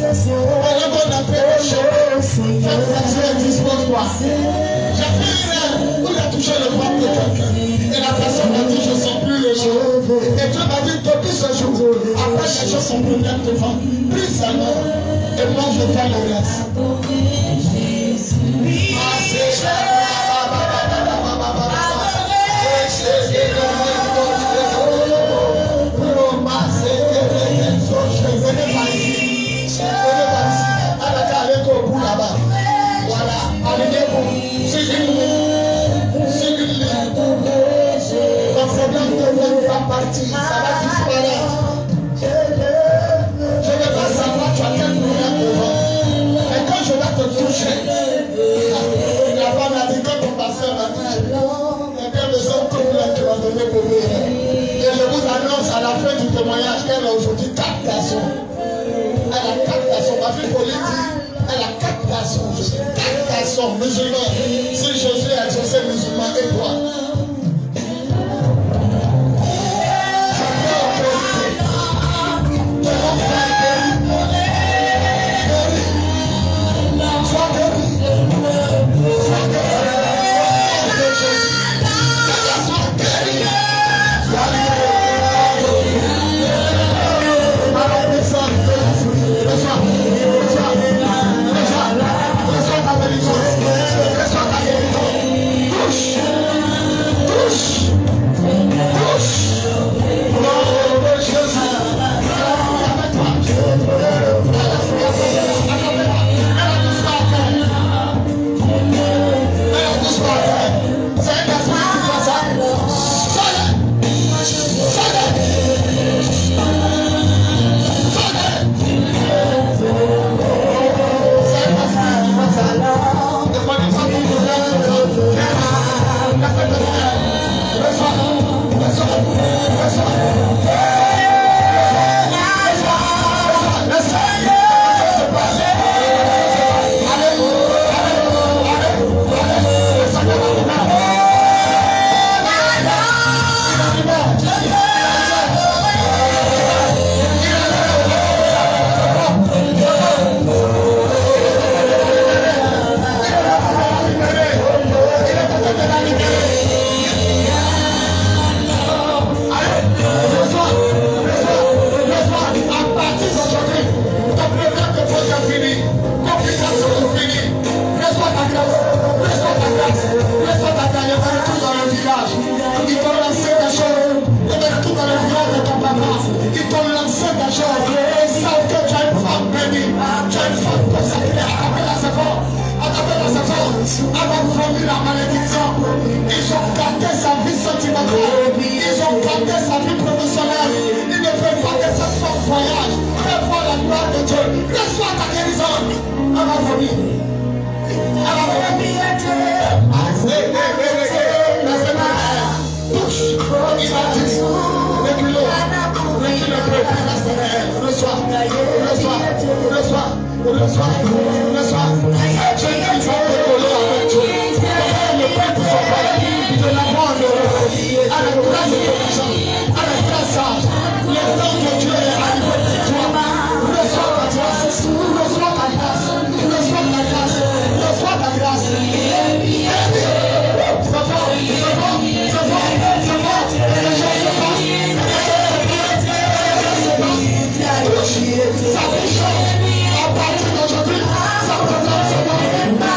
Allez voir la préparation. Dispose-toi. J'ai fait une heure où il a touché le ventre de quelqu'un. Et la personne m'a dit, je ne sens plus les choses. Et Dieu m'a dit, depuis ce jour, après les choses sont problème de ventre. Plus seulement. Et moi, je fais le reste. Partie, ça va disparaître. Je ne vais pas savoir tu as quel problème devant. Mais quand je vais te toucher, la femme a dit que ton pasteur m'a touché. Et que le seul couple qui m'a donné pour lui. Et je vous annonce à la fin du témoignage qu'elle a aujourd'hui 4 garçons. Elle a 4 garçons. Ma fille Pauline dit, elle a 4 garçons. Je suis 4 garçons musulmans. Si Jésus est exaucé musulman et toi. Ça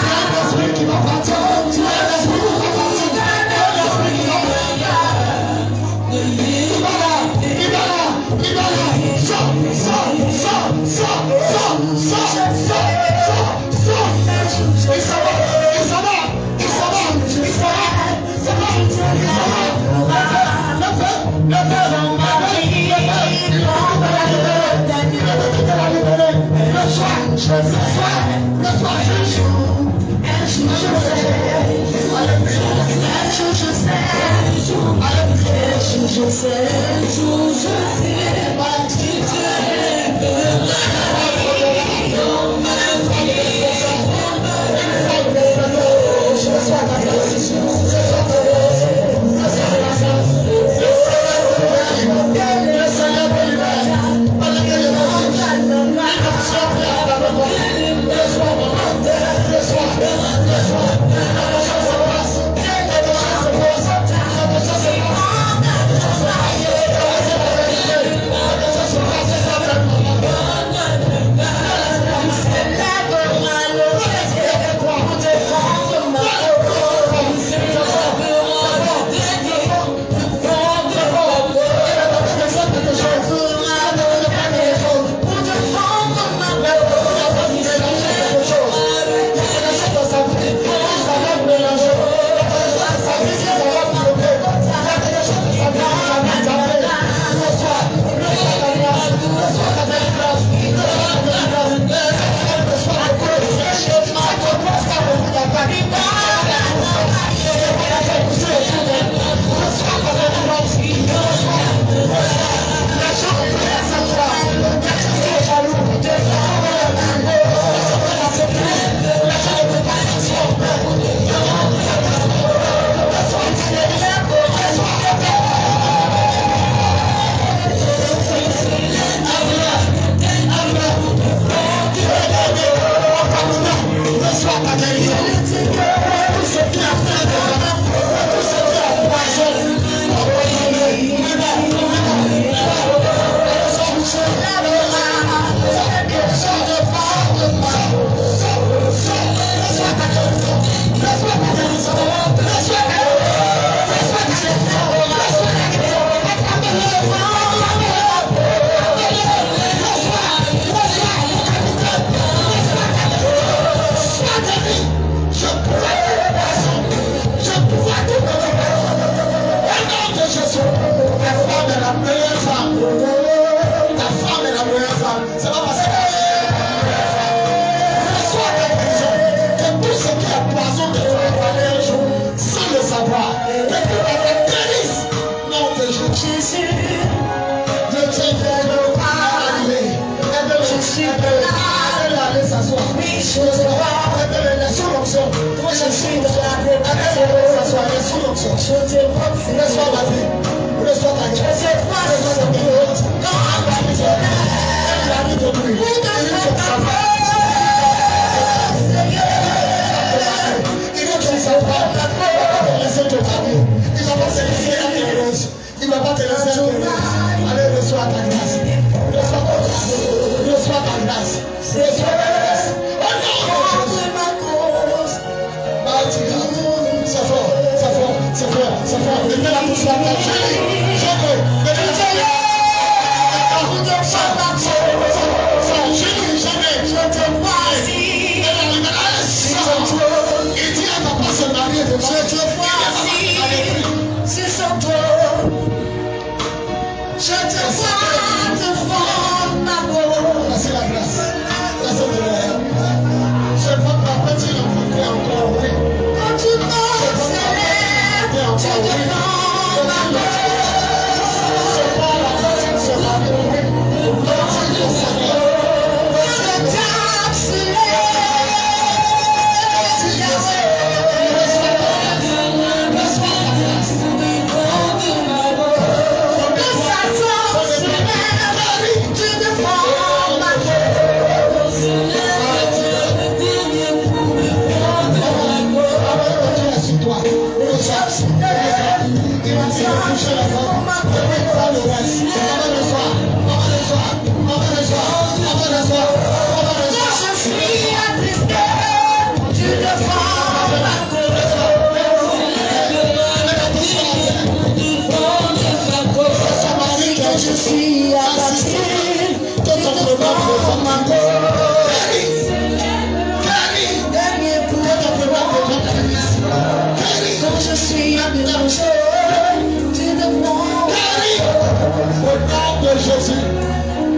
Jésus,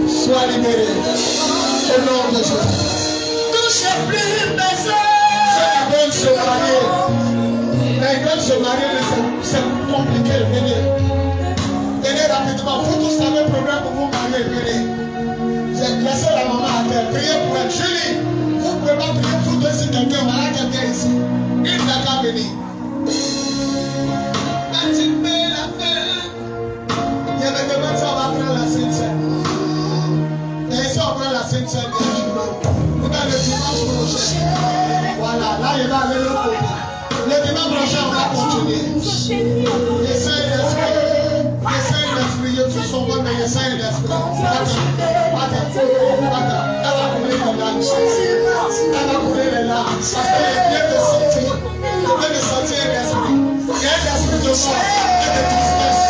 sois libéré. Au nom de Jésus. veulent se marier, mais ils veulent se marier, c'est compliqué. Venez rapidement. Vous tous avez un problème pour vous marier. Venez. J'ai laissé la maman à terre. Priez pour elle. Julie, vous ne pouvez pas prier pour deux si quelqu'un. Voilà quelqu'un ici. Il n'a qu'à venir. Quand tu fais la fête, il y avait des gens qui vont prendre la Sainte-Seine. Et ici, on prend la Sainte-Seine. Vous avez le dimanche prochain. Voilà, là, il va aller le côté. Le dimanche prochain, on va continuer. Essaye d'esprit. Tu sont bons, mais essaye d'esprit. Elle va courir les larmes. Parce qu'elle vient de sortir. Elle vient de sortir l'esprit. Il y a un esprit de mort et de tristesse.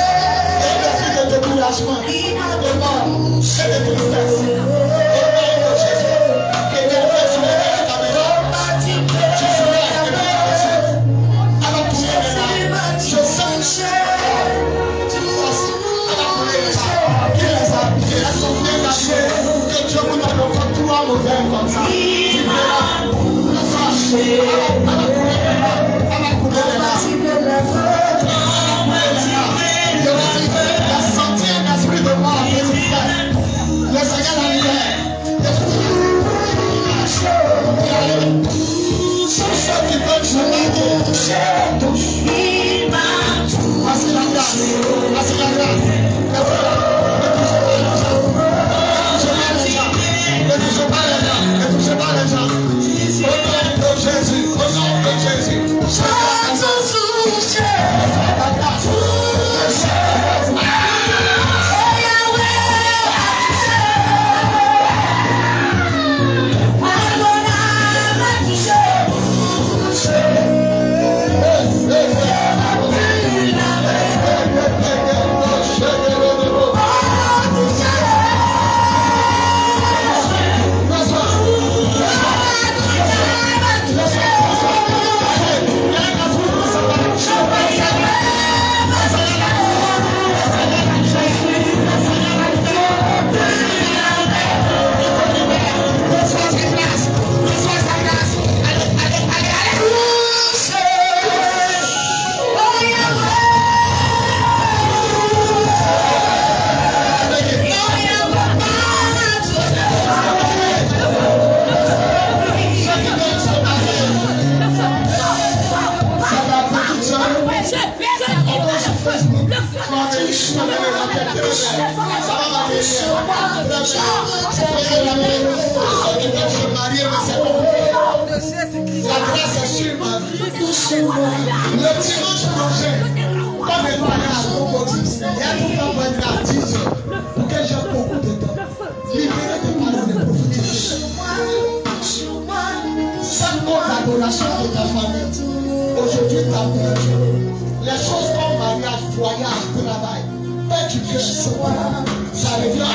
Il y a un esprit de découragement, de mort et de tristesse. Au nom de Jésus. Que quelqu'un se lève à ta maison. Tu seras et elle va courir les larmes. Je sens que Dieu vous donne encore trois modèles comme ça. Tu verras. La santé, l'esprit de mort, le Seigneur la libère. Tous ceux qui veulent se marier. Voici la grâce. Voici la grâce. Ne touchez pas les gens. Ne touchez pas les gens. Au nom de Jésus. Au nom de Jésus. La grâce. La grâce est sur ma vie. Le dimanche prochain, comme il va aller à Cocody, il y a tout le temps pour être à 10 heures. Pour que j'ai beaucoup de temps. Libérez tes paroles de prophétiser. Chaque d'adoration de ta famille. Aujourd'hui, ta vie. Les choses comme mariage, voyage, travail. Fais du cœur, ça revient.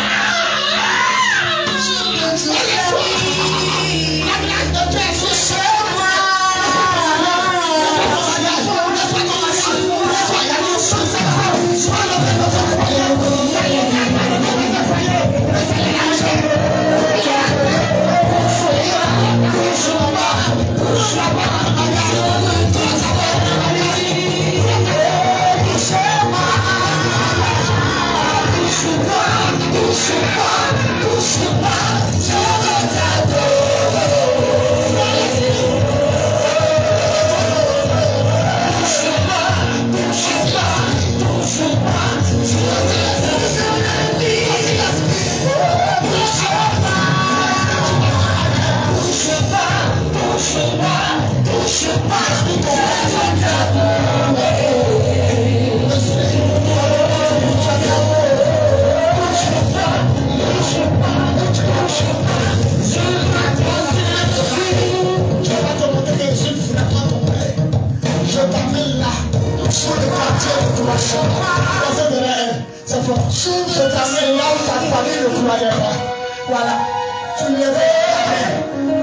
La grâce de Dieu est sur moi. Je t'amène là où ta famille ne croyait pas. Voilà. Tu lèveras ta main.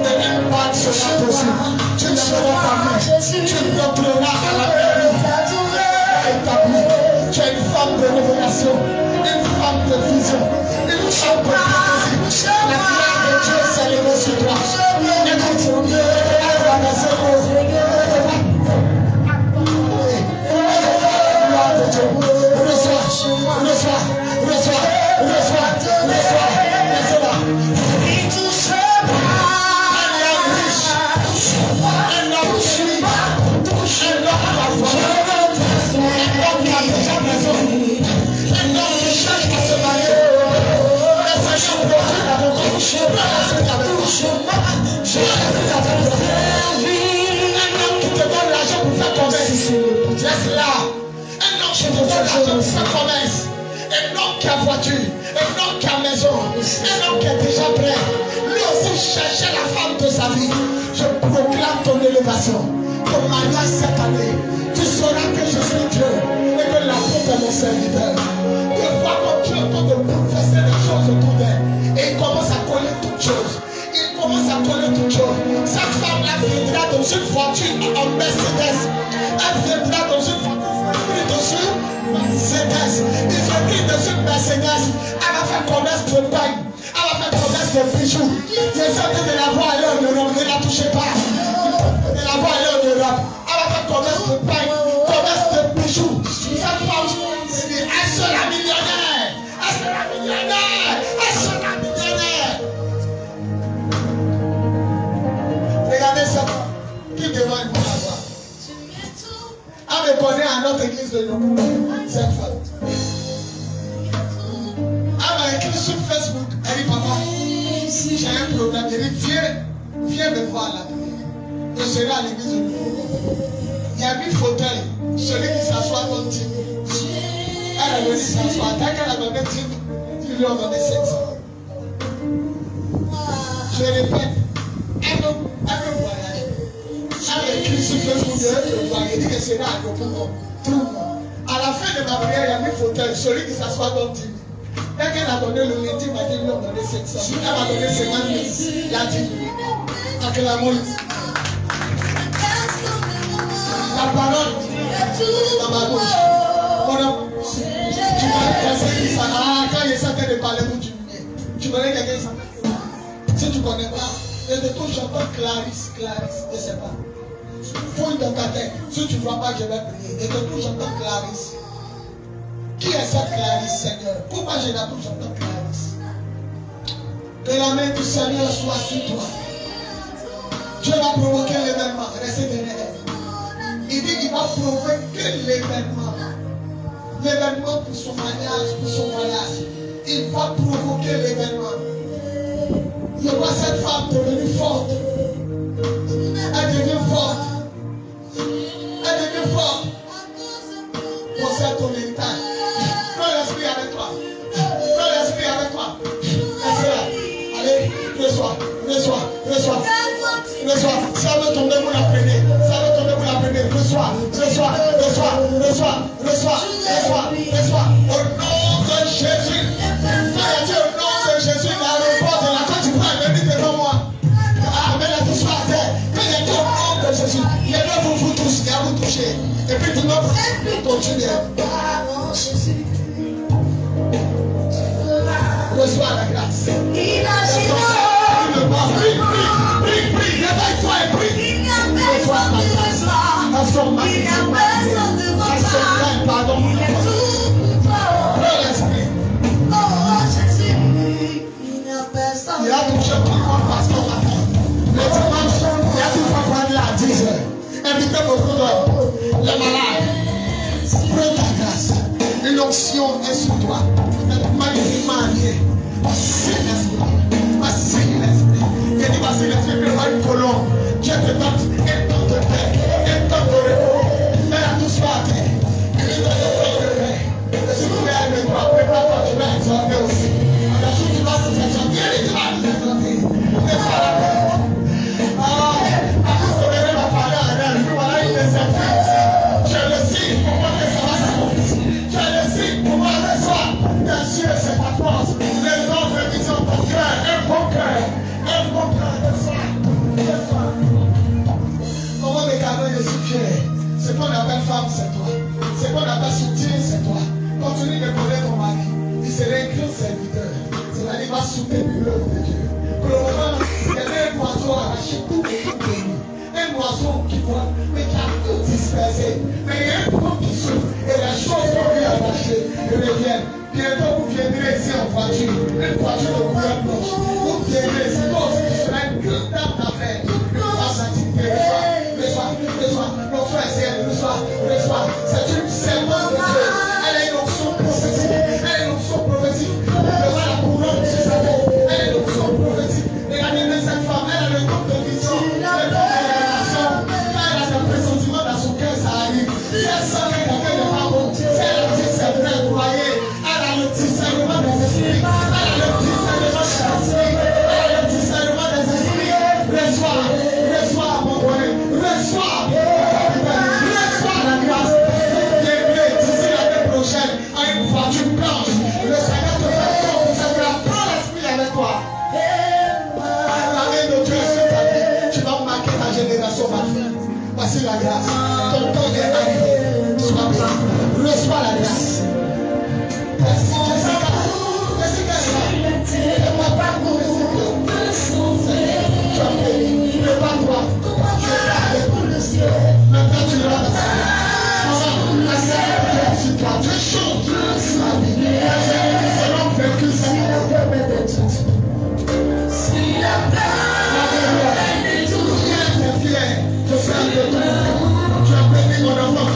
Et une part sera possible. Tu lèveras ta main. Tu l'entreras à la mairie. Établi. Tu es une femme de révélation. Une femme de vision. Une femme de prophétie. La gloire de Dieu s'est levée sur toi. Écoute. qui a voiture, un homme qui a maison, un homme qui est déjà prêt. Lui aussi cherchait la femme de sa vie. Je proclame ton élévation, ton mariage cette année. Tu sauras que je suis Dieu et que la pauvre est mon serviteur. Tu vois comme Dieu est en train de professer les choses autour d'elle. Et il commence à coller toutes choses. Il commence à coller toutes choses. Cette femme-là viendra dans une voiture en Mercedes. Elle viendra dans une voiture dessus Mercedes. Il viendra dans une Mercedes. Elle va faire commerce de pain. Elle va faire commerce de bijoux. J'ai sorti de la voie aller en Europe. Ne la touchez pas. De la voie aller en Europe. Elle va faire commerce de pain. Commerce de bijoux. Cette femme, elle sera millionnaire. Elle sera millionnaire. Elle sera millionnaire. Regardez ça. Qui demande pour la voir? Elle me connaît à notre église de Yoko. Cette femme. Elle m'a écrit sur Facebook. Elle dit, papa, si j'ai un problème, elle dit, viens me voir là. Je serai à l'église de Yoko. Il y a 1000 fauteuils. Celui qui s'assoit dans le team. Elle a venu s'asseoir. Dès qu'elle a donné le team, il lui a donné 700. Je répète. Elle veut voyager. Elle a écrit sur Facebook, elle dit que c'est là à Yoko. Tout le monde. À la fin de ma prière, il y a 1000 fauteuils. Celui qui s'assoit dans le team. Dès qu'elle a donné le lundi, il m'a dit, lui a donné 700. Elle m'a donné 50 000. Il a dit, acclamons-le. La parole dans ma bouche. Tu m'as dit ça. Ah, quand il s'entend de parler, vous diminuez. Tu connais quelqu'un qui s'entend. Si tu ne connais pas, et de tout, j'entends Clarisse, je ne sais pas. Fouille dans ta tête. Si tu ne vois pas, je vais prier. Et de tout, j'entends Clarisse. Qui est cette Clarisse, Seigneur? Pourquoi je la touche, j'entends Clarisse? Que la main du Seigneur soit sur toi. Dieu va provoquer l'événement. Restez derrière elle. Il dit qu'il va provoquer l'événement. L'événement pour son mariage, pour son voyage. Il va provoquer l'événement. Je vois cette femme devenir forte. Elle devient forte. Elle devient forte. Possède ton héritage. Prends l'esprit avec toi. Prends l'esprit avec toi. Allez, reçois. Ça veut tomber, vous la prenez. Reçois. Au nom de Jésus. Frère, Dieu, au nom de Jésus, l'aéroport de la Côte d'Ivoire est venu devant moi. Ah, mais la touche à terre. Quand il est au nom de Jésus, les deux vous touchent, et à vous toucher. Et puis tout le monde continue. Reçois la grâce. Prie, réveille-toi et prie. Reçois la grâce. Pardon. Prends l'esprit. Il a touché tout le monde parce qu'on a fait. Le dimanche, il a tout fait prendre à 10 heures. Invitez beaucoup d'hommes. Les malades. Prends ta grâce. Une onction est sur toi. Magnifiquement lié. Voici l'esprit. Il dit voici l'esprit. Prépare une colombe. Dieu te donne un temps de paix. Un temps de repos. Mets la douce à terre. Il te donne un temps de paix. Et si vous voulez avec moi, prépare-toi, tu vas exhorter aussi. La chose tu vas vous exhorter. Tu vas vous exhorter. Prépare la paix. Ah, vous verrez ma parole en elle. Voilà une des services. Je le sais. Pourquoi que ça va s'accomplir? Je le sais. Pourquoi que ça? Bien sûr, c'est ta force. Les gens me disent ton cœur. Un bon cœur. Un bon cœur de foi. Comment les canons je suis fier. Ce qu'on appelle femme, c'est toi. Ce qu'on appelle soutien, c'est toi. Continue de connaître ton mari. Il sera un grand serviteur. C'est-à-dire qu'il va soutenir l'œuvre de Dieu. Pour le moment, il y avait un oiseau arraché tout le monde de nous. Un oiseau qui voit, mais qui a tout dispersé. Mais il y a un point qui souffre. Et les choses vont lui arracher. Et reviennent. Bientôt, vous viendrez ici en voiture. Une voiture de couleur blanche. Vous viendrez ici. Donc, ce sera une grande dame d'affaires. Une grande activité. Reçois. Nos frères et sœurs, reçois. C'est une servante de Dieu. Elle a une onction prophétique. Reçois la couronne sur sa tête. Elle a une onction prophétique. Regardez cette femme. Elle a le don de vision. Le don de révélation. Elle a L'année de Dieu sur ta vie. Tu vas marquer ta génération, ma fille. Voici la grâce. Ton temps est arrivé. Sois béni. Reçois la grâce. Merci Jessica. Jessica est là. Et moi, pas pour tu as béni. Prépare-toi. Tu es là pour le ciel. Maintenant, tu rentres dans ta vie. La Seigneur sur toi. Tu chantes. La vie. Les seront vaincus. Si la paix de tout. Si la paix de tout. Je fais un peu de tu as béni mon enfant.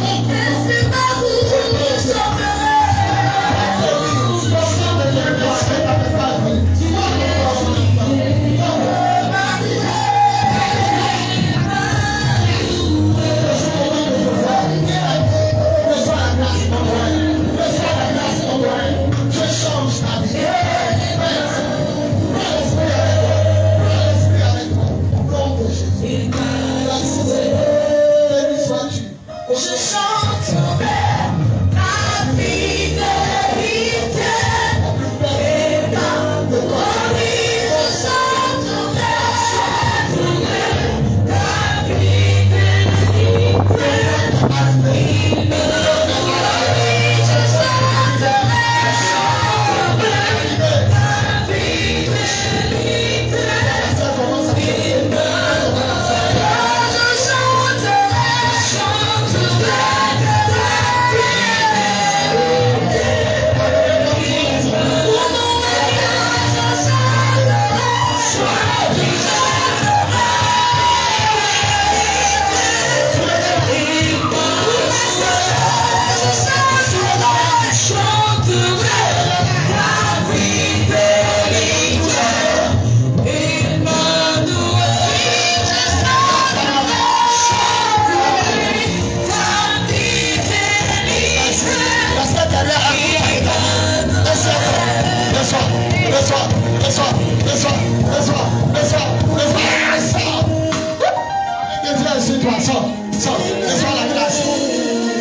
Reçois la grâce.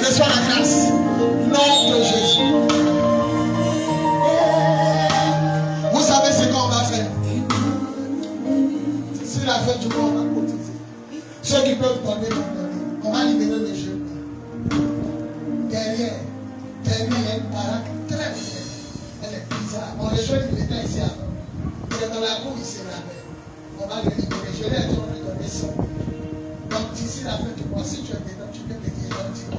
Reçois la grâce. Nom de Jésus. Vous savez ce qu'on va faire. Si la fête du monde, on va cotiser. Ceux qui peuvent donner, vont donner. On va libérer le jeu. Derrière, il y a une baraque très bien. Elle est bizarre. On les jeunes, il était ici avant. Il est dans la cour ici, là-bas. On va le libérer. Je l'ai dit, on lui donner ça. Donc d'ici la fin du mois, si tu es dedans, tu peux payer un petit peu.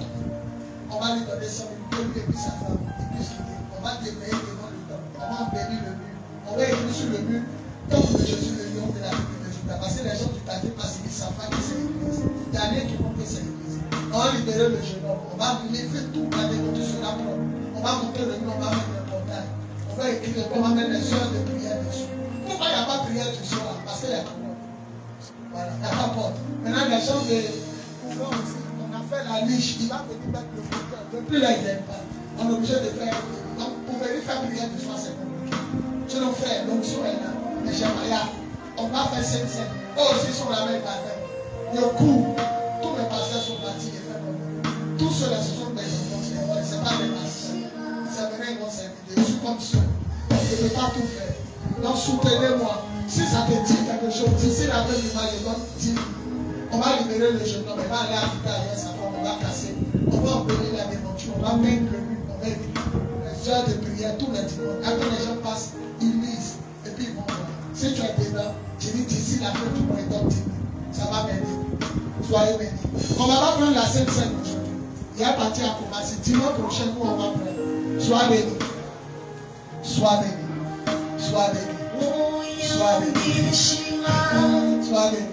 On va lui donner 100 000 et puis sa femme, et puis ce qu'il dit. On va te payer devant le temps. On va embellir le mur. On va écrire sur le mur, tant que Jésus le lion de la vie de Judas. Parce que les gens du quartier passent, ils ne savent pas que c'est l'église. Il y a rien qui montre que c'est l'église. On va libérer le jeune homme. On va lever tout, la découverte sur la propre. On va monter le mur, on va mettre le portail. On va écrire, on va mettre les heures de prière dessus. Pourquoi il n'y a pas de prière du soir? Parce qu'il y a tout. Voilà, il n'y a pas de porte. Maintenant, les gens de Couvent aussi, on a fait la niche, il va venir mettre le moteur. Depuis là, il n'aime pas. On est obligé de faire. Donc, pour venir faire prière du soir, c'est compliqué. Je nos frères, donc, sur là, les Jémaïa, on va faire 5 scènes. Eux aussi sont la même bataille. Le coup, tous les pasteurs sont partis et fait comme eux. Tous ceux-là, ce sont des gens, ce n'est pas des pasteurs. C'est vrai, ils vont servir. Je suis comme ceux. Je ne peux pas tout faire. Donc, soutenez-moi. Si ça te dit quelque chose, d'ici la fin du mois, je dois te dire, on va libérer le jeune homme, on va aller habiter ailleurs, sa femme, on va casser, on va embellir la déventure, on va peindre le mur, on va écrire les heures de prière, tous les dimanches. Quand les gens passent, ils lisent, et puis ils vont voir. Si tu es dedans, je dis d'ici la fin du mois, ils donnent 10 000. Ça va m'aider. Soyez bénis. On va pas prendre la Sainte Seine aujourd'hui. Il y a parti à commencer. Dimanche prochain, nous, on va prendre. Sois béni. Sois béni. Sois béni. Sois béni. Sois béni.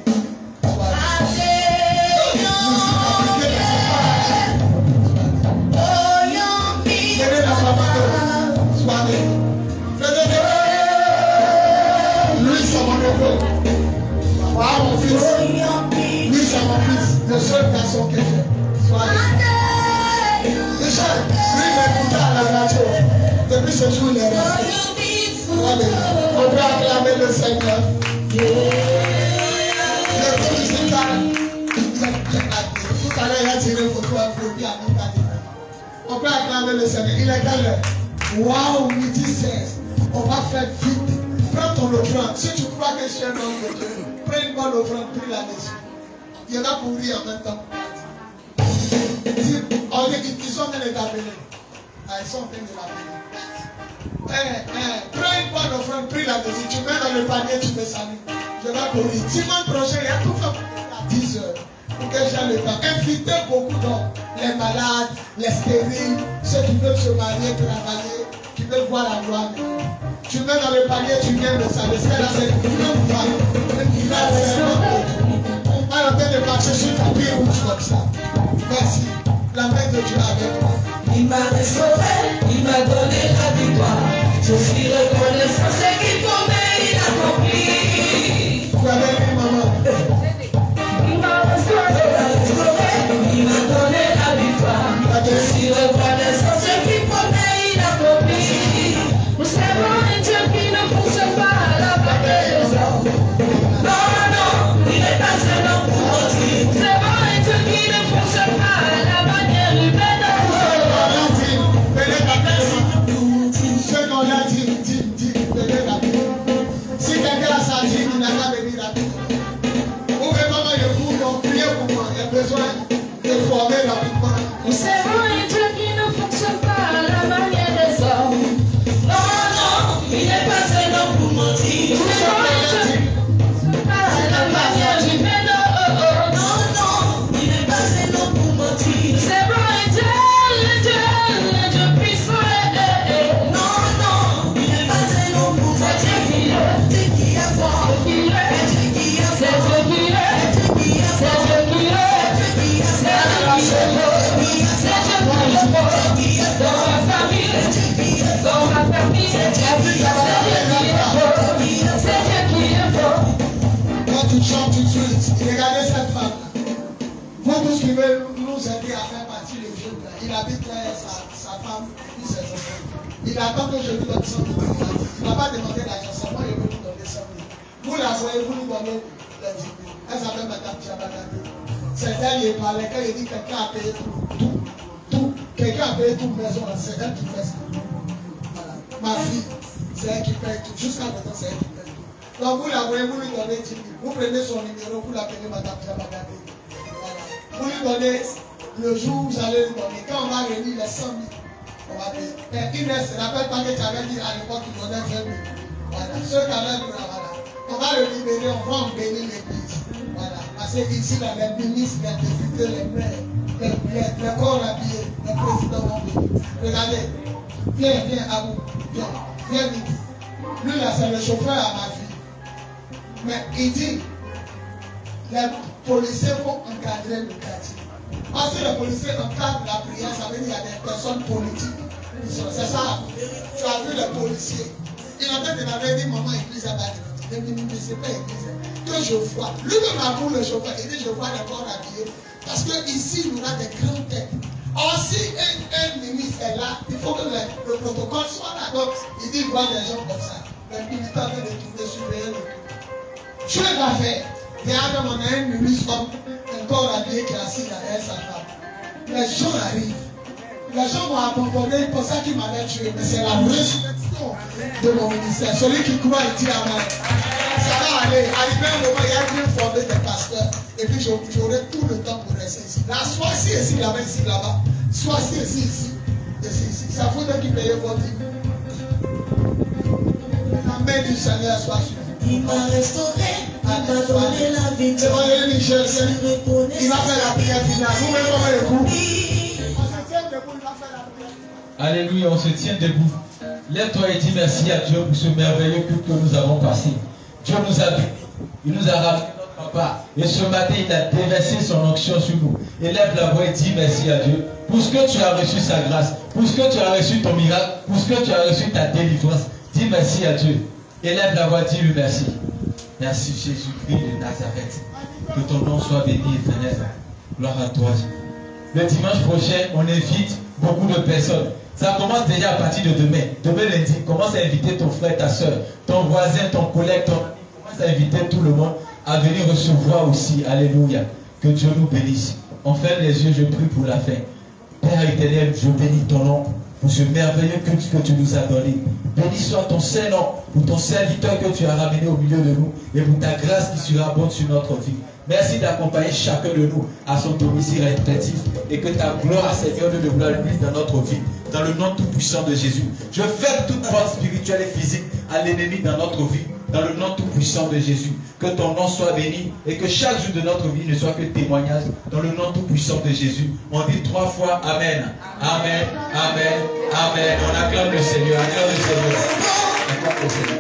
Sois béni. Lui, c'est mon neveu. Ah, mon fils. Lui, c'est mon fils. Le seul garçon que j'ai. Sois béni. Michel, lui, il m'écoutait à la radio. Depuis ce jour, il est resté. Sois béni. On peut acclamer le Seigneur. Tout à l'heure, il a tiré une photo à Frédéric à notre côté. On peut acclamer le Seigneur. Il est dans l'heure. Waouh, midi 16. On va faire vite. Prends ton offrande. Si tu crois que je suis un homme de Dieu, prends une bonne offrande, prie là-dessus. Il y en a pour rire en même temps. Ils sont en train de l'appeler. Ils sont en train de l'appeler. Prends une bonne offrande, prie là-dessus. Tu mets dans le panier, tu me salues. Je vais courir. Dimanche prochain, il y a tout fait à 10 heures. Pour que j'ai le temps. Invitez beaucoup d'hommes. Les malades, les stériles, ceux qui veulent se marier, travailler, qui veulent voir la gloire de Dieu. Tu mets dans le panier, tu viens de ça. C'est là, c'est une femme. On va en train de marcher sur ta pied rouge comme ça. Merci. La main de Dieu avec toi. Il m'a restauré, il m'a donné la victoire. Je suis reconnaissant, ce qu'il promet, il accomplit. Vous avez vu, maman? Il m'a restauré, il m'a donné la victoire. Je suis reconnaissant, ce qu'il promet, il accomplit. Nous servons un Dieu qui ne pousse pas à la bataille des hommes. Non, non, il n'est pas un homme pour mentir. Nous servons un Dieu qui ne pousse pas à la manière humaine. Si quelqu'un a sa dîme, il n'a qu'à venir rapidement. Ouvrez maman le cours, donc priez pour moi. Il y a besoin de former rapidement. Nous servons un Dieu qui ne fonctionne pas à la manière des hommes. Non, non, il n'est pas un homme pour mentir. Nous servons un Dieu qui ne fonctionne pas à la manière humaine. Non, non, il n'est pas un homme pour mentir. Nous servons un Dieu puissant. Non, non, il n'est pas un homme pour mentir. C'est Dieu qui est fort. C'est Dieu qui est fort. C'est Dieu qui est quand tu chantes tout de suite, regardez cette femme. Vous tous qui veulent nous aider à faire partie du jeu, il habite là, sa femme et ses enfants. Il attend que je lui donne 100 000. Il n'a pas demandé l'argent, seulement il veut lui donner 100 000. Vous la voyez, vous lui donnez les 10 000. Elle s'appelle Madame Diabagade. C'est elle qui parlait quand il dit que quelqu'un a payé tout. Quelqu'un a payé toute maison, c'est elle qui fait ça. Voilà. Ma fille, c'est elle qui paye tout. Jusqu'à maintenant, c'est elle qui paye tout. Donc vous la voyez, vous lui donnez 10 000. Vous prenez son numéro, vous l'appelez Madame Diabagade. Voilà. Vous lui donnez le jour où vous allez lui donner. Quand on va réunir les 100 000, on va payer. Mais Inès, ne rappelle pas que tu avais dit à l'époque qu'il donnait 20 000. Voilà. Ceux qui avaient dit, voilà. On va le libérer, on va embellir l'église. Voilà. Parce que ici, là, les ministres, les députés, les maires, les corps habillés, les présidents vont venir. Regardez. Viens, à vous. Viens vite. Lui, là, c'est le chauffeur à ma fille. Mais il dit, les policiers vont encadrer le quartier. Parce que les policiers encadrent la prière, ça veut dire qu'il y a des personnes politiques. C'est ça. Tu as vu les policiers. Il a fait de m'avoir dit, maman, église à Bâtiment. Il dit, mais c'est pas église. Que je vois. Lui-même a pour le chauffeur. Il dit, je vois les corps habillés. Parce qu'ici, il y aura des grandes têtes. Or, si un ministre est là, il faut que le protocole soit là. Donc, il dit, il voit des gens comme ça. Les militants viennent de trouver surveiller le tout. Dieu va faire. Regarde, on a un ministre homme, un corps habillé qui est assis derrière sa femme. Les gens arrivent. Les gens vont abandonner pour ça qu'il m'avait tué. Mais c'est la résurrection de mon ministère. Celui qui croit, il dit Amen. Ça va aller. Arrivé un moment, il y a bien formé des pasteurs. Et puis j'aurai tout le temps pour rester ici. Là, soit ici, là-bas, ici, là-bas. Soit ici. Ça faut que vous payez votre vie. La main du Seigneur soit sur vous. Il m'a restauré, il m'a donné la victoire. Il va faire la prière finale. Vous-même, comment le coup? Alléluia, on se tient debout. Lève-toi et dis merci à Dieu pour ce merveilleux culte que nous avons passé. Dieu nous a bénis. Il nous a ramené notre papa. Et ce matin, il a déversé son onction sur nous. Élève la voix et dis merci à Dieu pour ce que tu as reçu sa grâce, pour ce que tu as reçu ton miracle, pour ce que tu as reçu ta délivrance. Dis merci à Dieu. Élève la voix, dis-lui merci. Merci Jésus-Christ de Nazareth. Que ton nom soit béni, éternel. Gloire à toi. Le dimanche prochain, on invite beaucoup de personnes. Ça commence déjà à partir de demain. Demain lundi, commence à inviter ton frère, ta soeur, ton voisin, ton collègue, ton ami. Commence à inviter tout le monde à venir recevoir aussi. Alléluia. Que Dieu nous bénisse. On ferme les yeux, je prie pour la fin. Père éternel, je bénis ton nom pour ce merveilleux culte que tu nous as donné. Béni soit ton Saint-Nom pour ton serviteur que tu as ramené au milieu de nous et pour ta grâce qui surabonde sur notre vie. Merci d'accompagner chacun de nous à son domicile respectif et que ta gloire, Seigneur, de gloire luise dans notre vie. Dans le nom tout-puissant de Jésus. Je ferme toute porte spirituelle et physique à l'ennemi dans notre vie. Dans le nom tout-puissant de Jésus. Que ton nom soit béni et que chaque jour de notre vie ne soit que témoignage. Dans le nom tout-puissant de Jésus. On dit 3 fois Amen. Amen. Amen. Amen. On acclame le Seigneur. Acclame le Seigneur. Acclame le Seigneur.